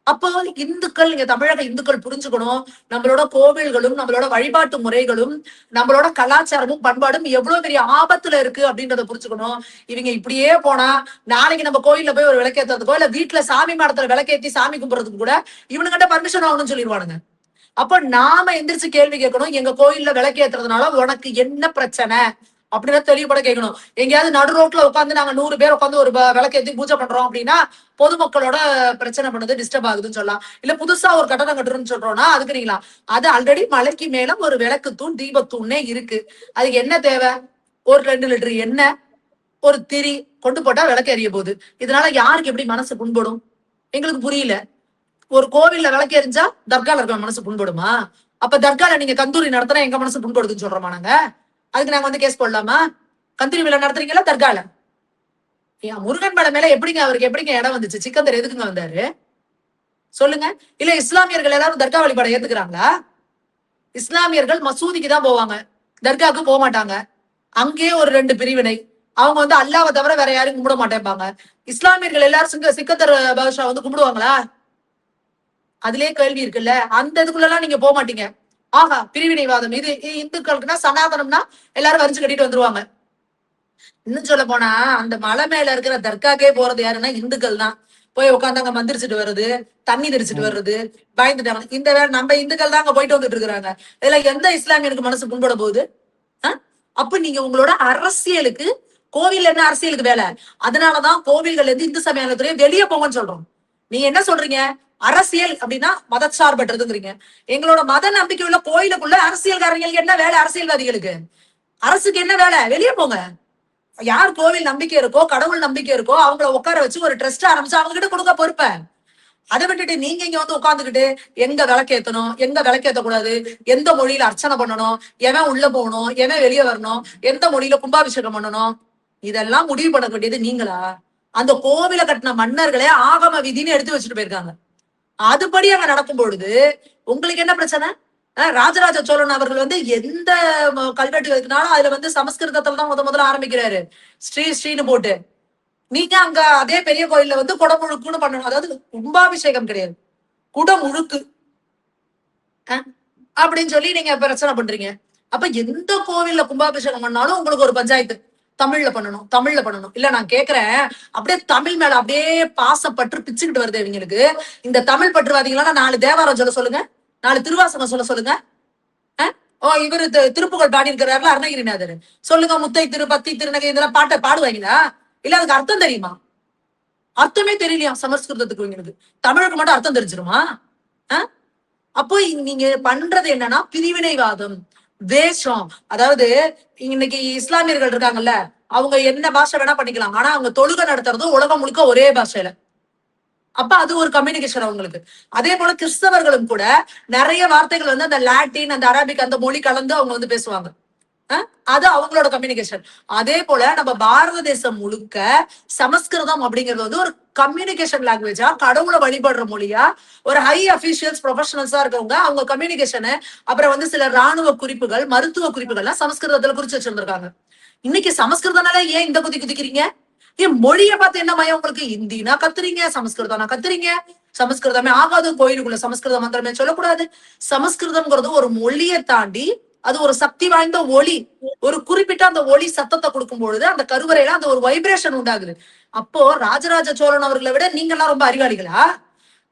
அப்போ இந்துக்கள், இங்க தமிழக இந்துக்கள் புரிஞ்சுக்கணும், நம்மளோட கோவில்களும் நம்மளோட வழிபாட்டு முறைகளும் நம்மளோட கலாச்சாரமும் பண்பாடும் எவ்வளவு பெரிய ஆபத்துல இருக்கு அப்படின்றத புரிஞ்சுக்கணும். இவங்க இப்படியே போனா நாளைக்கு நம்ம கோயில்ல போய் ஒரு விளக்கேற்றதுக்கோ இல்ல வீட்டுல சாமி மாடத்துல விளக்கேற்றி சாமி கும்பிடுறதுக்கு கூட இவனுங்கிட்ட பர்மிஷன் ஆகணும்னு சொல்லிடுவானுங்க. அப்ப நாம எந்திரிச்சு கேள்வி கேட்கணும், எங்க கோயில்ல விளக்கேற்றுறதுனால உனக்கு என்ன பிரச்சனை அப்படின்னு தெளிவுபட கேட்கணும். எங்கேயாவது நடு ரோட்ல உட்காந்து நாங்க 100 பேர் உட்காந்து ஒரு விளக்கேற்றி பூஜை பண்றோம் அப்படின்னா பொதுமக்களோட பிரச்சனை பண்ணது டிஸ்டர்ப் ஆகுதுன்னு சொல்லலாம். இல்ல புதுசா ஒரு கட்டணம் கட்டுறோம்னு சொல்றோம்னா அதுக்குறீங்களா, அது ஆல்ரெடி மலைக்கு மேல ஒரு விளக்கு தூண் தீபத்தூண்ணே இருக்கு. அதுக்கு என்ன தேவை? ஒரு 2 லிட்டர் எண்ணெய், ஒரு திரி கொண்டு போட்டா விளக்கு எறிய போகுது. இதனால யாருக்கு எப்படி மனசு புண்படும் எங்களுக்கு புரியல. ஒரு கோவில்ல விளக்கு எரிஞ்சா தர்கால இருக்கிற மனசு புண்படுமா? அப்ப தர்கால நீங்க கந்தூரி நடத்தினா எங்க மனசு புண்படுதுன்னு சொல்றோமா நாங்க? அதுக்கு நாங்க வந்து கேஸ் போடலாமா? கந்தூரி விழா நடத்துறீங்களா தர்கால? முருகன் மலை மேல எப்படிங்க அவருக்கு எப்படிங்க இடம் வந்துச்சு? சிக்கந்தர் எதுக்குங்க வந்தாரு சொல்லுங்க? இல்ல இஸ்லாமியர்கள் எல்லாரும் தர்கா வழிபாடை ஏத்துக்கிறாங்களா? இஸ்லாமியர்கள் மசூதிக்கு தான் போவாங்க, தர்காவுக்கு போக மாட்டாங்க. அங்கேயே ஒரு 2 பிரிவினை. அவங்க வந்து அல்லாவை தவிர வேற யாரும் கும்பிட மாட்டேன்பாங்க. இஸ்லாமியர்கள் எல்லாரும் சிக்கந்தர் பாதுஷா வந்து கும்பிடுவாங்களா? அதுலயே கேள்வி இருக்குல்ல. அந்த இதுக்குள்ளலாம் நீங்க போக மாட்டீங்க. ஆஹா பிரிவினைவாதம், இது இந்துக்களுக்குன்னா சனாதனம்னா எல்லாரும் வரிஞ்சு கட்டிட்டு வந்துருவாங்க. இன்னும் சொல்ல போனா அந்த மலை மேல இருக்கிற தர்காக்கே போறது யாருன்னா இந்துக்கள் தான். போய் உட்காந்து அங்க மந்திரிச்சுட்டு வர்றது, தண்ணி தெரிச்சுட்டு வர்றது, பயந்துட்டாங்க. இந்த வேலை நம்ம இந்துக்கள் தான் அங்க போயிட்டு வந்துட்டு இருக்கிறாங்க. இதுல எந்த இஸ்லாமியனுக்கு மனசு புண்பட போகுது? அப்ப நீங்க உங்களோட அரசியலுக்கு, கோவில் என்ன அரசியலுக்கு வேலை? அதனாலதான் கோவில்கள் இருந்து இந்து சமயத்துறையை வெளியே போங்கன்னு சொல்றோம். நீங்க என்ன சொல்றீங்க? அரசியல் அப்படின்னா மதச்சார்பற்றதுங்கிறீங்க. எங்களோட மத நம்பிக்கை உள்ள கோயிலுக்குள்ள அரசியல்காரங்களுக்கு என்ன வேலை? அரசியல்வாதிகளுக்கு அரசுக்கு என்ன வேலை? வெளியே போங்க. யார் கோவில் நம்பிக்கை இருக்கோ, கடவுள் நம்பிக்கை இருக்கோ அவங்கள உட்கார வச்சு ஒரு ட்ரஸ்ட் ஆரம்பிச்சு அவங்க கிட்ட கொடுக்க பொறுப்ப. அதை விட்டுட்டு நீங்க இங்க வந்து உட்காந்துக்கிட்டு எங்க விளக்கேத்தணும், எங்க விளக்கேத்த கூடாது, எந்த மொழியில அர்ச்சனை பண்ணணும், எவன் உள்ள போகணும், எவன் வெளியே வரணும், எந்த மொழியில கும்பாபிஷேகம் பண்ணணும், இதெல்லாம் முடிவு பண்ண வேண்டியது நீங்களா? அந்த கோவில கட்டின மன்னர்களே ஆகம விதின்னு எடுத்து வச்சுட்டு போயிருக்காங்க. அதுபடி அங்க நடக்கும் பொழுது உங்களுக்கு என்ன பிரச்சனை? ராஜராஜ சோழன் அவர்கள் வந்து எந்த கல்வெட்டு வைக்கினாலும் அதுல வந்து சமஸ்கிருதத்துல தான் முதல்ல ஆரம்பிக்கிறாரு, ஸ்ரீன்னு போட்டு. நீங்க அங்க அதே பெரிய கோயில்ல வந்து குடமுழுக்குன்னு பண்ணணும். அதாவது கும்பாபிஷேகம் கிடையாது, குடமுழுக்கு அப்படின்னு சொல்லி நீங்க பிரச்சனை பண்றீங்க. அப்ப எந்த கோவில்ல கும்பாபிஷேகம் பண்ணாலும் உங்களுக்கு ஒரு பஞ்சாயத்து, தமிழ்ல பண்ணணும். இல்ல நான் கேக்குறேன், அப்படியே தமிழ் மேல அப்படியே பாசப்பற்று பிச்சுக்கிட்டு வருது இவங்களுக்கு. இந்த தமிழ் பற்றுவாதீங்களா 4 தேவாரம் சொல்ல சொல்லுங்க, 4 திருவாசகம் சொல்ல சொல்லுங்க. இவரு திருப்புகழ் பாடி இருக்கிறாருல அருணகிரிநாதர், சொல்லுங்க. முத்தை திரு, பத்தி திருநகை இதெல்லாம் பாட்டை பாடுவாங்களா? இல்ல அதுக்கு அர்த்தம் தெரியுமா? அர்த்தமே தெரியலையா சமஸ்கிருதத்துக்கு இவங்களுக்கு? தமிழுக்கு மட்டும் அர்த்தம் தெரிஞ்சிருமா? அப்போ நீங்க பண்றது என்னன்னா பிரிவினைவாதம், தேசம். அதாவது இன்னைக்கு இஸ்லாமியர்கள் இருக்காங்கல்ல, அவங்க என்ன பாஷை வேணா பண்ணிக்கலாம், ஆனா அவங்க தொழுகை நடத்துறது உலகம் முழுக்க ஒரே பாஷையில. அப்ப அது ஒரு கம்யூனிகேஷன் அவங்களுக்கு. அதே போல கிறிஸ்தவர்களும் கூட நிறைய வார்த்தைகள் வந்து அந்த லாட்டின், அந்த அரபிக், அந்த மொழி கலந்து அவங்க வந்து பேசுவாங்க. அது அவங்களோட கம்யூனிகேஷன். அதே போல நம்ம பாரத தேசம் முழுக்க சமஸ்கிருதம் அப்படிங்கிறது வந்து ஒரு கம்யூனிகேஷன் லாங்குவேஜா, கடவுளை வழிபடுற மொழியா, ஒரு ஹை அபிஷியல்ஸ் ப்ரொஃபஷனல்ஸா இருக்கவங்க அவங்க கம்யூனிகேஷனு, அப்புறம் வந்து சில ராணுவ குறிப்புகள், மருத்துவ குறிப்புகள்லாம் சமஸ்கிருதத்துல குறிச்சு வச்சிருந்திருக்காங்க. இன்னைக்கு சமஸ்கிருதனால ஏன் இந்த குதிக்கிறீங்க? ஏன் மொழியை பார்த்து என்ன மயம் உங்களுக்கு? இந்தினா கத்துறீங்க, சமஸ்கிருதம்னா கத்துறீங்க. சமஸ்கிருதமே ஆகாது, கோயிலுக்குள்ள சமஸ்கிருத மந்திரமே சொல்லக்கூடாது. சமஸ்கிருதம்ங்கிறது ஒரு மொழியை தாண்டி அது ஒரு சக்தி வாய்ந்த ஒளி. ஒரு குறிப்பிட்ட அந்த ஒளி சத்தத்தை கொடுக்கும் பொழுது அந்த கருவறையில அந்த ஒரு வைப்ரேஷன் உண்டாகுது. அப்போ ராஜராஜ சோழன் அவர்களை விட நீங்க எல்லாம் ரொம்ப அறிவாளிகளா?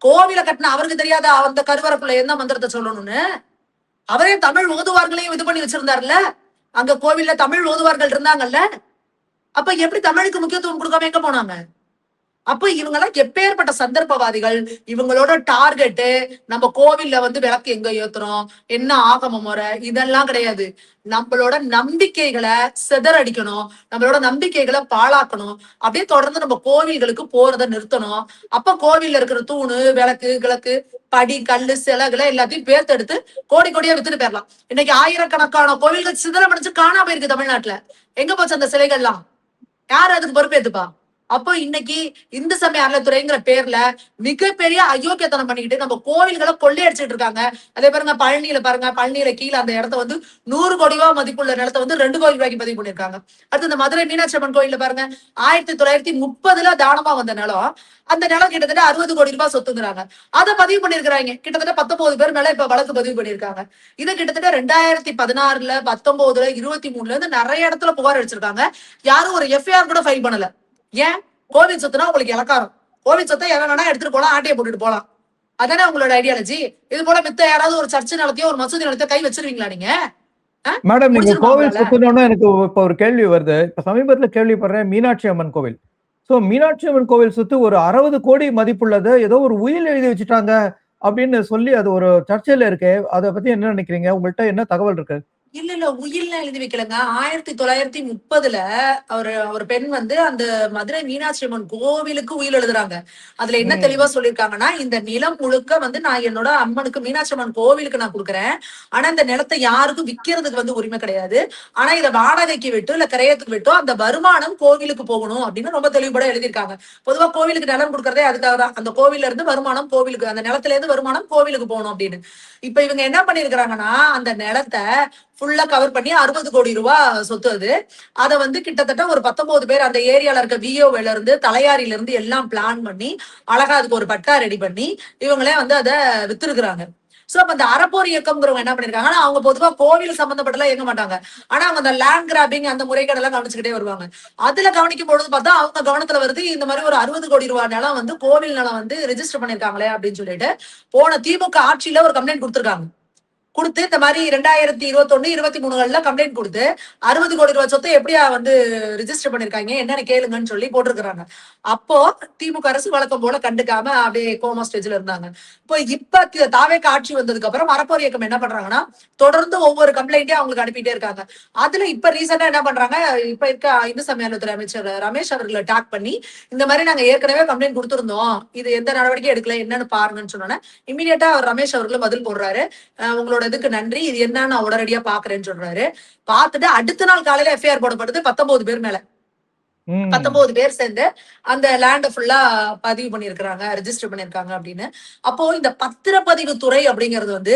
கோவில கட்டின அவருக்கு தெரியாத அந்த கருவறைக்குள்ள எந்த மந்திரத்தை சொல்லணும்னு? அவரே தமிழ் ஓதுவார்களையும் இது பண்ணி வச்சிருந்தாருல்ல, அங்க கோவில்ல தமிழ் ஓதுவார்கள் இருந்தாங்கல்ல. அப்ப எப்படி தமிழுக்கு முக்கியத்துவம் கொடுக்காம எங்க போனாங்க? அப்ப இவங்க எல்லாம் எப்பேற்பட்ட சந்தர்ப்பவாதிகள். இவங்களோட டார்கெட்டு நம்ம கோவில்ல வந்து விளக்கு எங்க ஏத்துறோம், என்ன ஆகம முறை, இதெல்லாம் கிடையாது. நம்மளோட நம்பிக்கைகளை சிதறடிக்கணும், நம்மளோட நம்பிக்கைகளை பாழாக்கணும். அப்படியே தொடர்ந்து நம்ம கோவில்களுக்கு போறதை நிறுத்தணும். அப்ப கோவில்ல இருக்கிற தூணு, விளக்கு கிழக்கு, படி, கல்லு, சிலைகளை எல்லாத்தையும் பேர்த்தெடுத்து கோடி கோடியா வித்துட்டு போயிடலாம். இன்னைக்கு ஆயிரக்கணக்கான கோவில்கள் சிதறமடைஞ்சு காணாம போயிருக்கு தமிழ்நாட்டுல. எங்க போச்சு அந்த சிலைகள்லாம்? யார் அதுக்கு பொறுப்பேத்துப்பா? அப்போ இன்னைக்கு இந்து சமய அறநிலைத்துறைங்கிற பேர்ல மிகப்பெரிய அயோக்கியத்தனம் பண்ணிக்கிட்டு நம்ம கோவில்களை கொள்ளையடிச்சிட்டு இருக்காங்க. அதே பாருங்க பழனியில பாருங்க, பழனியில கீழே அந்த இடத்த வந்து 100 கோடி ரூபாய் மதிப்புள்ள நிலத்தை வந்து 2 கோடி ரூபாய்க்கு பதிவு பண்ணிருக்காங்க. அடுத்து இந்த மதுரை மீனாட்சி அம்மன் கோயில்ல பாருங்க, 1930 தானமா வந்த நிலம். அந்த நிலம் கிட்டத்தட்ட 60 கோடி ரூபாய் சொத்துங்கிறாங்க. அதை பதிவு பண்ணிருக்காங்க. கிட்டத்தட்ட 19 பேர் மேல இப்ப வழக்கு பதிவு பண்ணிருக்காங்க. இது கிட்டத்தட்ட 2016, 19, 23 இருந்து நிறைய இடத்துல புகார் அடிச்சிருக்காங்க. யாரும் ஒரு எஃப்ஐஆர் கூட ஃபைல் பண்ணல. ஏன்? கோவில் சொத்துனா உங்களுக்கு இலக்காரம். கோவில் சொத்தை எவன் வேணா எடுத்துட்டு போலாம், ஆட்டையை போட்டுட்டு போலாம். அதானே உங்களோட ஐடியாலஜி. இது போல மித்த யாராவது ஒரு சர்ச்சு நிலத்தையோ ஒரு மசூதி நிலத்தையோ கை வச்சிருவீங்களா நீங்க? மேடம், நீங்க கோவில் சொத்துனோன்னா எனக்கு இப்ப ஒரு கேள்வி வருது. இப்ப சமீபத்துல கேள்விப்படுறேன், மீனாட்சி அம்மன் கோவில். சோ மீனாட்சி அம்மன் கோவில் சொத்து ஒரு 60 கோடி மதிப்புள்ளது ஏதோ ஒரு உயில் எழுதி வச்சுட்டாங்க அப்படின்னு சொல்லி அது ஒரு சர்ச்சையில இருக்கு. அதை பத்தி என்ன நினைக்கிறீங்க? உங்கள்கிட்ட என்ன தகவல் இருக்கு? இல்ல உயிர்லாம் எழுதி வைக்கலங்க. 1930 ஒரு பெண் வந்து அந்த மதுரை மீனாட்சி அம்மன் கோவிலுக்கு உயிர் எழுதுறாங்க. அதுல என்ன தெளிவா சொல்லியிருக்காங்கன்னா, இந்த நிலம் முழுக்க வந்து நான் என்னோட அம்மனுக்கு மீனாட்சி அம்மன் கோவிலுக்கு நான் கொடுக்குறேன். ஆனா இந்த நிலத்தை யாருக்கும் விக்கிறதுக்கு வந்து உரிமை கிடையாது. ஆனா இதை வாடகைக்கு விட்டோ இல்ல கிரயத்துக்கு விட்டோ அந்த வருமானம் கோவிலுக்கு போகணும் அப்படின்னு ரொம்ப தெளிவுபட எழுதியிருக்காங்க. பொதுவா கோவிலுக்கு நிலம் கொடுக்கறதே அதுக்காக தான். அந்த கோவில்ல இருந்து வருமானம் கோவிலுக்கு, அந்த நிலத்துல இருந்து வருமானம் கோவிலுக்கு போகணும் அப்படின்னு. இப்ப இவங்க என்ன பண்ணிருக்கிறாங்கன்னா, அந்த நிலத்தை ஃபுல்லா கவர் பண்ணி 60 கோடி ரூபாய் சொத்து அது. அதை வந்து கிட்டத்தட்ட ஒரு 19 பேர் அந்த ஏரியால இருக்க விஓல இருந்து தலையாரில இருந்து எல்லாம் பிளான் பண்ணி அழகா அதுக்கு ஒரு பட்டா ரெடி பண்ணி இவங்களே வந்து அதை வித்துருக்குறாங்க. சோ அப்ப அந்த அறப்போர் இயக்கம்ங்கிறவங்க என்ன பண்ணிருக்காங்கன்னா, அவங்க பொதுவா கோவில் சம்பந்தப்பட்டலாம் இயங்க மாட்டாங்க. ஆனா அவங்க அந்த லேண்ட் கிராபிங் அந்த முறைகேடு எல்லாம் கவனிச்சுக்கிட்டே வருவாங்க. அதுல கவனிக்கும் பொழுது பார்த்தா அவங்க கவனத்துல வருது, இந்த மாதிரி ஒரு 60 கோடி ரூபாய் நிலம் வந்து கோவில் நிலம் வந்து ரெஜிஸ்டர் பண்ணிருக்காங்களே அப்படின்னு சொல்லிட்டு போன திமுக ஆட்சியில ஒரு கம்ப்ளைண்ட் கொடுத்திருக்காங்க. கொடுத்து இந்த மாதிரி 2021, 23 கம்ப்ளைண்ட் கொடுத்து 60 கோடி ரூபாய் சொத்தை எப்படியா வந்து ரிஜிஸ்டர் பண்ணிருக்காங்க என்னன்னு கேளுங்கன்னு சொல்லி போட்டிருக்கிறாங்க. அப்போ திமுக அரசு வழக்கம் போல கண்டுக்காம அப்படியே கோமா ஸ்டேஜ்ல இருந்தாங்க. இப்ப தாவேக்கு ஆட்சி வந்ததுக்கு அப்புறம் அறப்போர் இயக்கம் என்ன பண்றாங்கன்னா, தொடர்ந்து ஒவ்வொரு கம்ப்ளைண்ட்டையும் அவங்களுக்கு அனுப்பிட்டே இருக்காங்க. அதுல இப்ப ரீசெண்டா என்ன பண்றாங்க, இப்ப இருக்க இந்து சமயத்துறை அமைச்சர் ரமேஷ் அவர்களை டாக் பண்ணி இந்த மாதிரி நாங்க ஏற்கனவே கம்ப்ளைண்ட் கொடுத்திருந்தோம், இது எந்த நடவடிக்கை எடுக்கல, என்னன்னு பாருங்கன்னு சொன்னோன்னே இமீடியட்டா ரமேஷ் அவர்களும் பதில் போடுறாரு, உங்களோட இதுக்கு நன்றி, இது என்ன நான் உடனடியா பாக்குறேன்னு சொல்றாரு. பார்த்துட்டு அடுத்த நாள் காலையில எஃப்ஐஆர் போடப்படுது 19 பேர் மேல. 19 பேர் சேர்ந்து அந்த லேண்ட் ஃபுல்லா பதிவு பண்ணிருக்காங்க, ரெஜிஸ்டர் பண்ணிருக்காங்க அப்படின்னு. அப்போ இந்த பத்திரப்பதிவு துறை அப்படிங்கிறது வந்து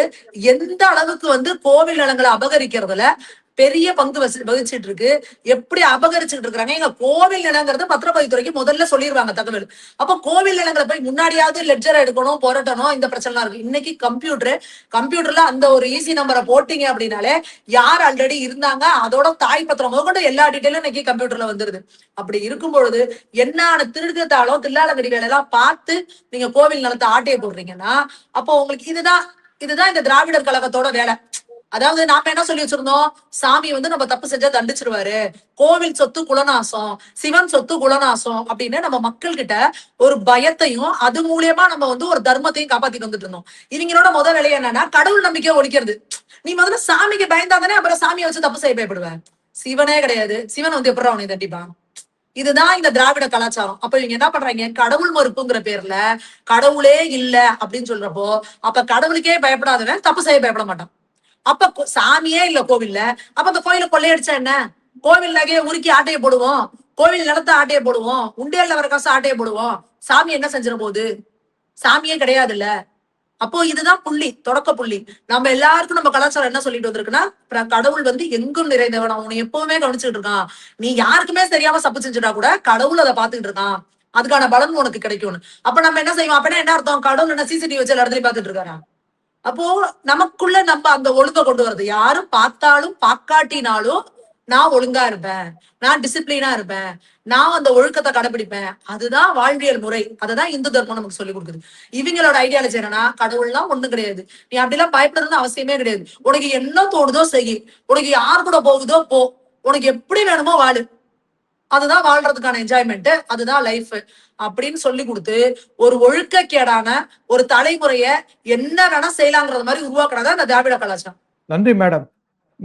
எந்த அளவுக்கு வந்து கோவில் நிலங்களை அபகரிக்கிறதுல பெரிய பங்கு வகிச்சுட்டு இருக்கு. எப்படி அபகரிச்சுட்டு இருக்காங்க. எங்க கோவில் நிலங்கிறது பத்திரப்பதிவுத்துறைக்கு முதல்ல சொல்லிடுவாங்க தகவல். அப்ப கோவில் நிலங்களை போய் முன்னாடியாவது லெட்ஜர் எடுக்கணும், போராட்டணும், இந்த பிரச்சனை எல்லாம் இருக்கு. இன்னைக்கு கம்ப்யூட்டர்ல அந்த ஒரு ஈஸி நம்பரை போட்டீங்க அப்படின்னாலே யார் ஆல்ரெடி இருந்தாங்க அதோட தாய் பத்திரம் முதற்கொண்டு எல்லா டீட்டெயிலும் இன்னைக்கு கம்ப்யூட்டர்ல வந்துருது. அப்படி இருக்கும் பொழுது என்ன திருடுத்தாலும் தில்லாலங்கடி வேலை எல்லாம் பார்த்து நீங்க கோவில் நிலத்தை ஆட்டையை போடுறீங்கன்னா அப்போ உங்களுக்கு இதுதான் இந்த திராவிடர் கழகத்தோட வேலை. அதாவது நாம என்ன சொல்லி வச்சிருந்தோம், சாமி வந்து நம்ம தப்பு செஞ்சா தண்டிச்சிருவாரு, கோவில் சொத்து குலநாசம், சிவன் சொத்து குலநாசம் அப்படின்னு நம்ம மக்கள் கிட்ட ஒரு பயத்தையும் அது மூலியமா நம்ம வந்து ஒரு தர்மத்தையும் காப்பாத்திட்டு வந்துட்டு இருந்தோம். இவங்களோட முதல் வேலையை என்னன்னா கடவுள் நம்பிக்கையை ஒழிக்கிறது. நீ முதல்ல சாமிக்கு பயந்தாதானே அப்புறம் சாமியை வச்சு தப்பு செய்ய பயப்படுவேன். சிவனே கிடையாது, சிவன் வந்து எப்படி அவனை தண்டிப்பான்? இதுதான் இந்த திராவிட கலாச்சாரம். அப்ப இவங்க என்ன பண்றாங்க, கடவுள் மறுப்புங்கிற பேர்ல கடவுளே இல்ல அப்படின்னு சொல்றப்போ அப்ப கடவுளுக்கே பயப்படாதவன் தப்பு செய்ய பயப்பட மாட்டான். அப்ப சாமியே இல்ல கோவில்ல, அப்ப அந்த கோயில கொள்ளையடிச்சா என்ன? கோவில் நகையை உருக்கி ஆட்டையை போடுவோம், கோவில் நிலத்தை ஆட்டையை போடுவோம், உண்டியல்ல வர காசு ஆட்டையை போடுவோம். சாமி என்ன செஞ்சிட போகுது? சாமியே கிடையாது இல்ல. அப்போ இதுதான் புள்ளி, தொடக்க புள்ளி. நம்ம எல்லாருக்கும் நம்ம கலாச்சாரம் என்ன சொல்லிட்டு வந்திருக்குன்னா, கடவுள் வந்து எங்கும் நிறைந்தவன், அவனை எப்பவுமே கவனிச்சுட்டு இருக்கான். நீ யாருக்குமே தெரியாம தப்பு செஞ்சுட்டா கூட கடவுள் அதை பாத்துக்கிட்டு இருக்கான், அதுக்கான பலன் உனக்கு கிடைக்கும்னு. அப்ப நம்ம என்ன செய்வோம், அப்படின்னா என்ன அர்த்தம், கடவுள் என்ன சிசிடிவி வச்சு எல்லா இடத்துலயும் பாத்துட்டு இருக்காரா? அப்போ நமக்குள்ள நம்ம அந்த ஒழுங்க கொண்டு வருது. யாரும் பார்த்தாலும் பார்க்காட்டினாலும் நான் ஒழுங்கா இருப்பேன், நான் டிசிப்ளினா இருப்பேன், நான் அந்த ஒழுக்கத்தை கடைபிடிப்பேன், அதுதான் வாழ்வியல் முறை. அததான் இந்து தர்மம் நமக்கு சொல்லி கொடுக்குது. இவங்களோட ஐடியாலஜி என்னன்னா, கடவுள்லாம் ஒண்ணும் கிடையாது, நீ அப்படிலாம் பயப்படுறதுன்னு அவசியமே கிடையாது, உனக்கு என்ன தோணுதோ செய், உனக்கு யார் கூட போகுதோ போ, உனக்கு எப்படி வேணுமோ வாழு, அதுதான் வாழ்றதுக்கான என்ஜாய்மெண்ட், அதுதான் லைஃப் அப்படின்னு சொல்லி கொடுத்து ஒரு ஒழுக்கக்கேடான ஒரு தலைமுறைய என்ன வேணா செய்யலாங்கிறது மாதிரி உருவாக்குறதா இந்த திராவிட கலாச்சாரம். நன்றி மேடம்.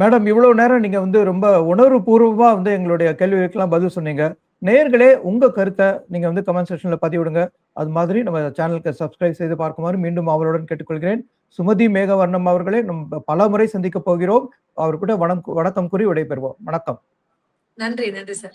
மேடம், இவ்வளவு நேரம் நீங்க வந்து ரொம்ப உணர்வு பூர்வமா வந்து எங்களுடைய கேள்விகளுக்கெல்லாம் பதில் சொன்னீங்க. நேயர்களே, உங்க கருத்தை நீங்க வந்து கமெண்ட் செக்ஷன்ல பதிவிடுங்க. அது மாதிரி நம்ம சேனலுக்கு சப்ஸ்கிரைப் செய்து பார்க்குமாறு மீண்டும் அவருடன் கேட்டுக்கொள்கிறேன். சுமதி மேகவர்ணம் அவர்களே, நம்ம பல முறை சந்திக்க போகிறோம். அவர்கிட்ட வணக்கம் கூறி விடைபெறுவோம். வணக்கம். நன்றி சார்.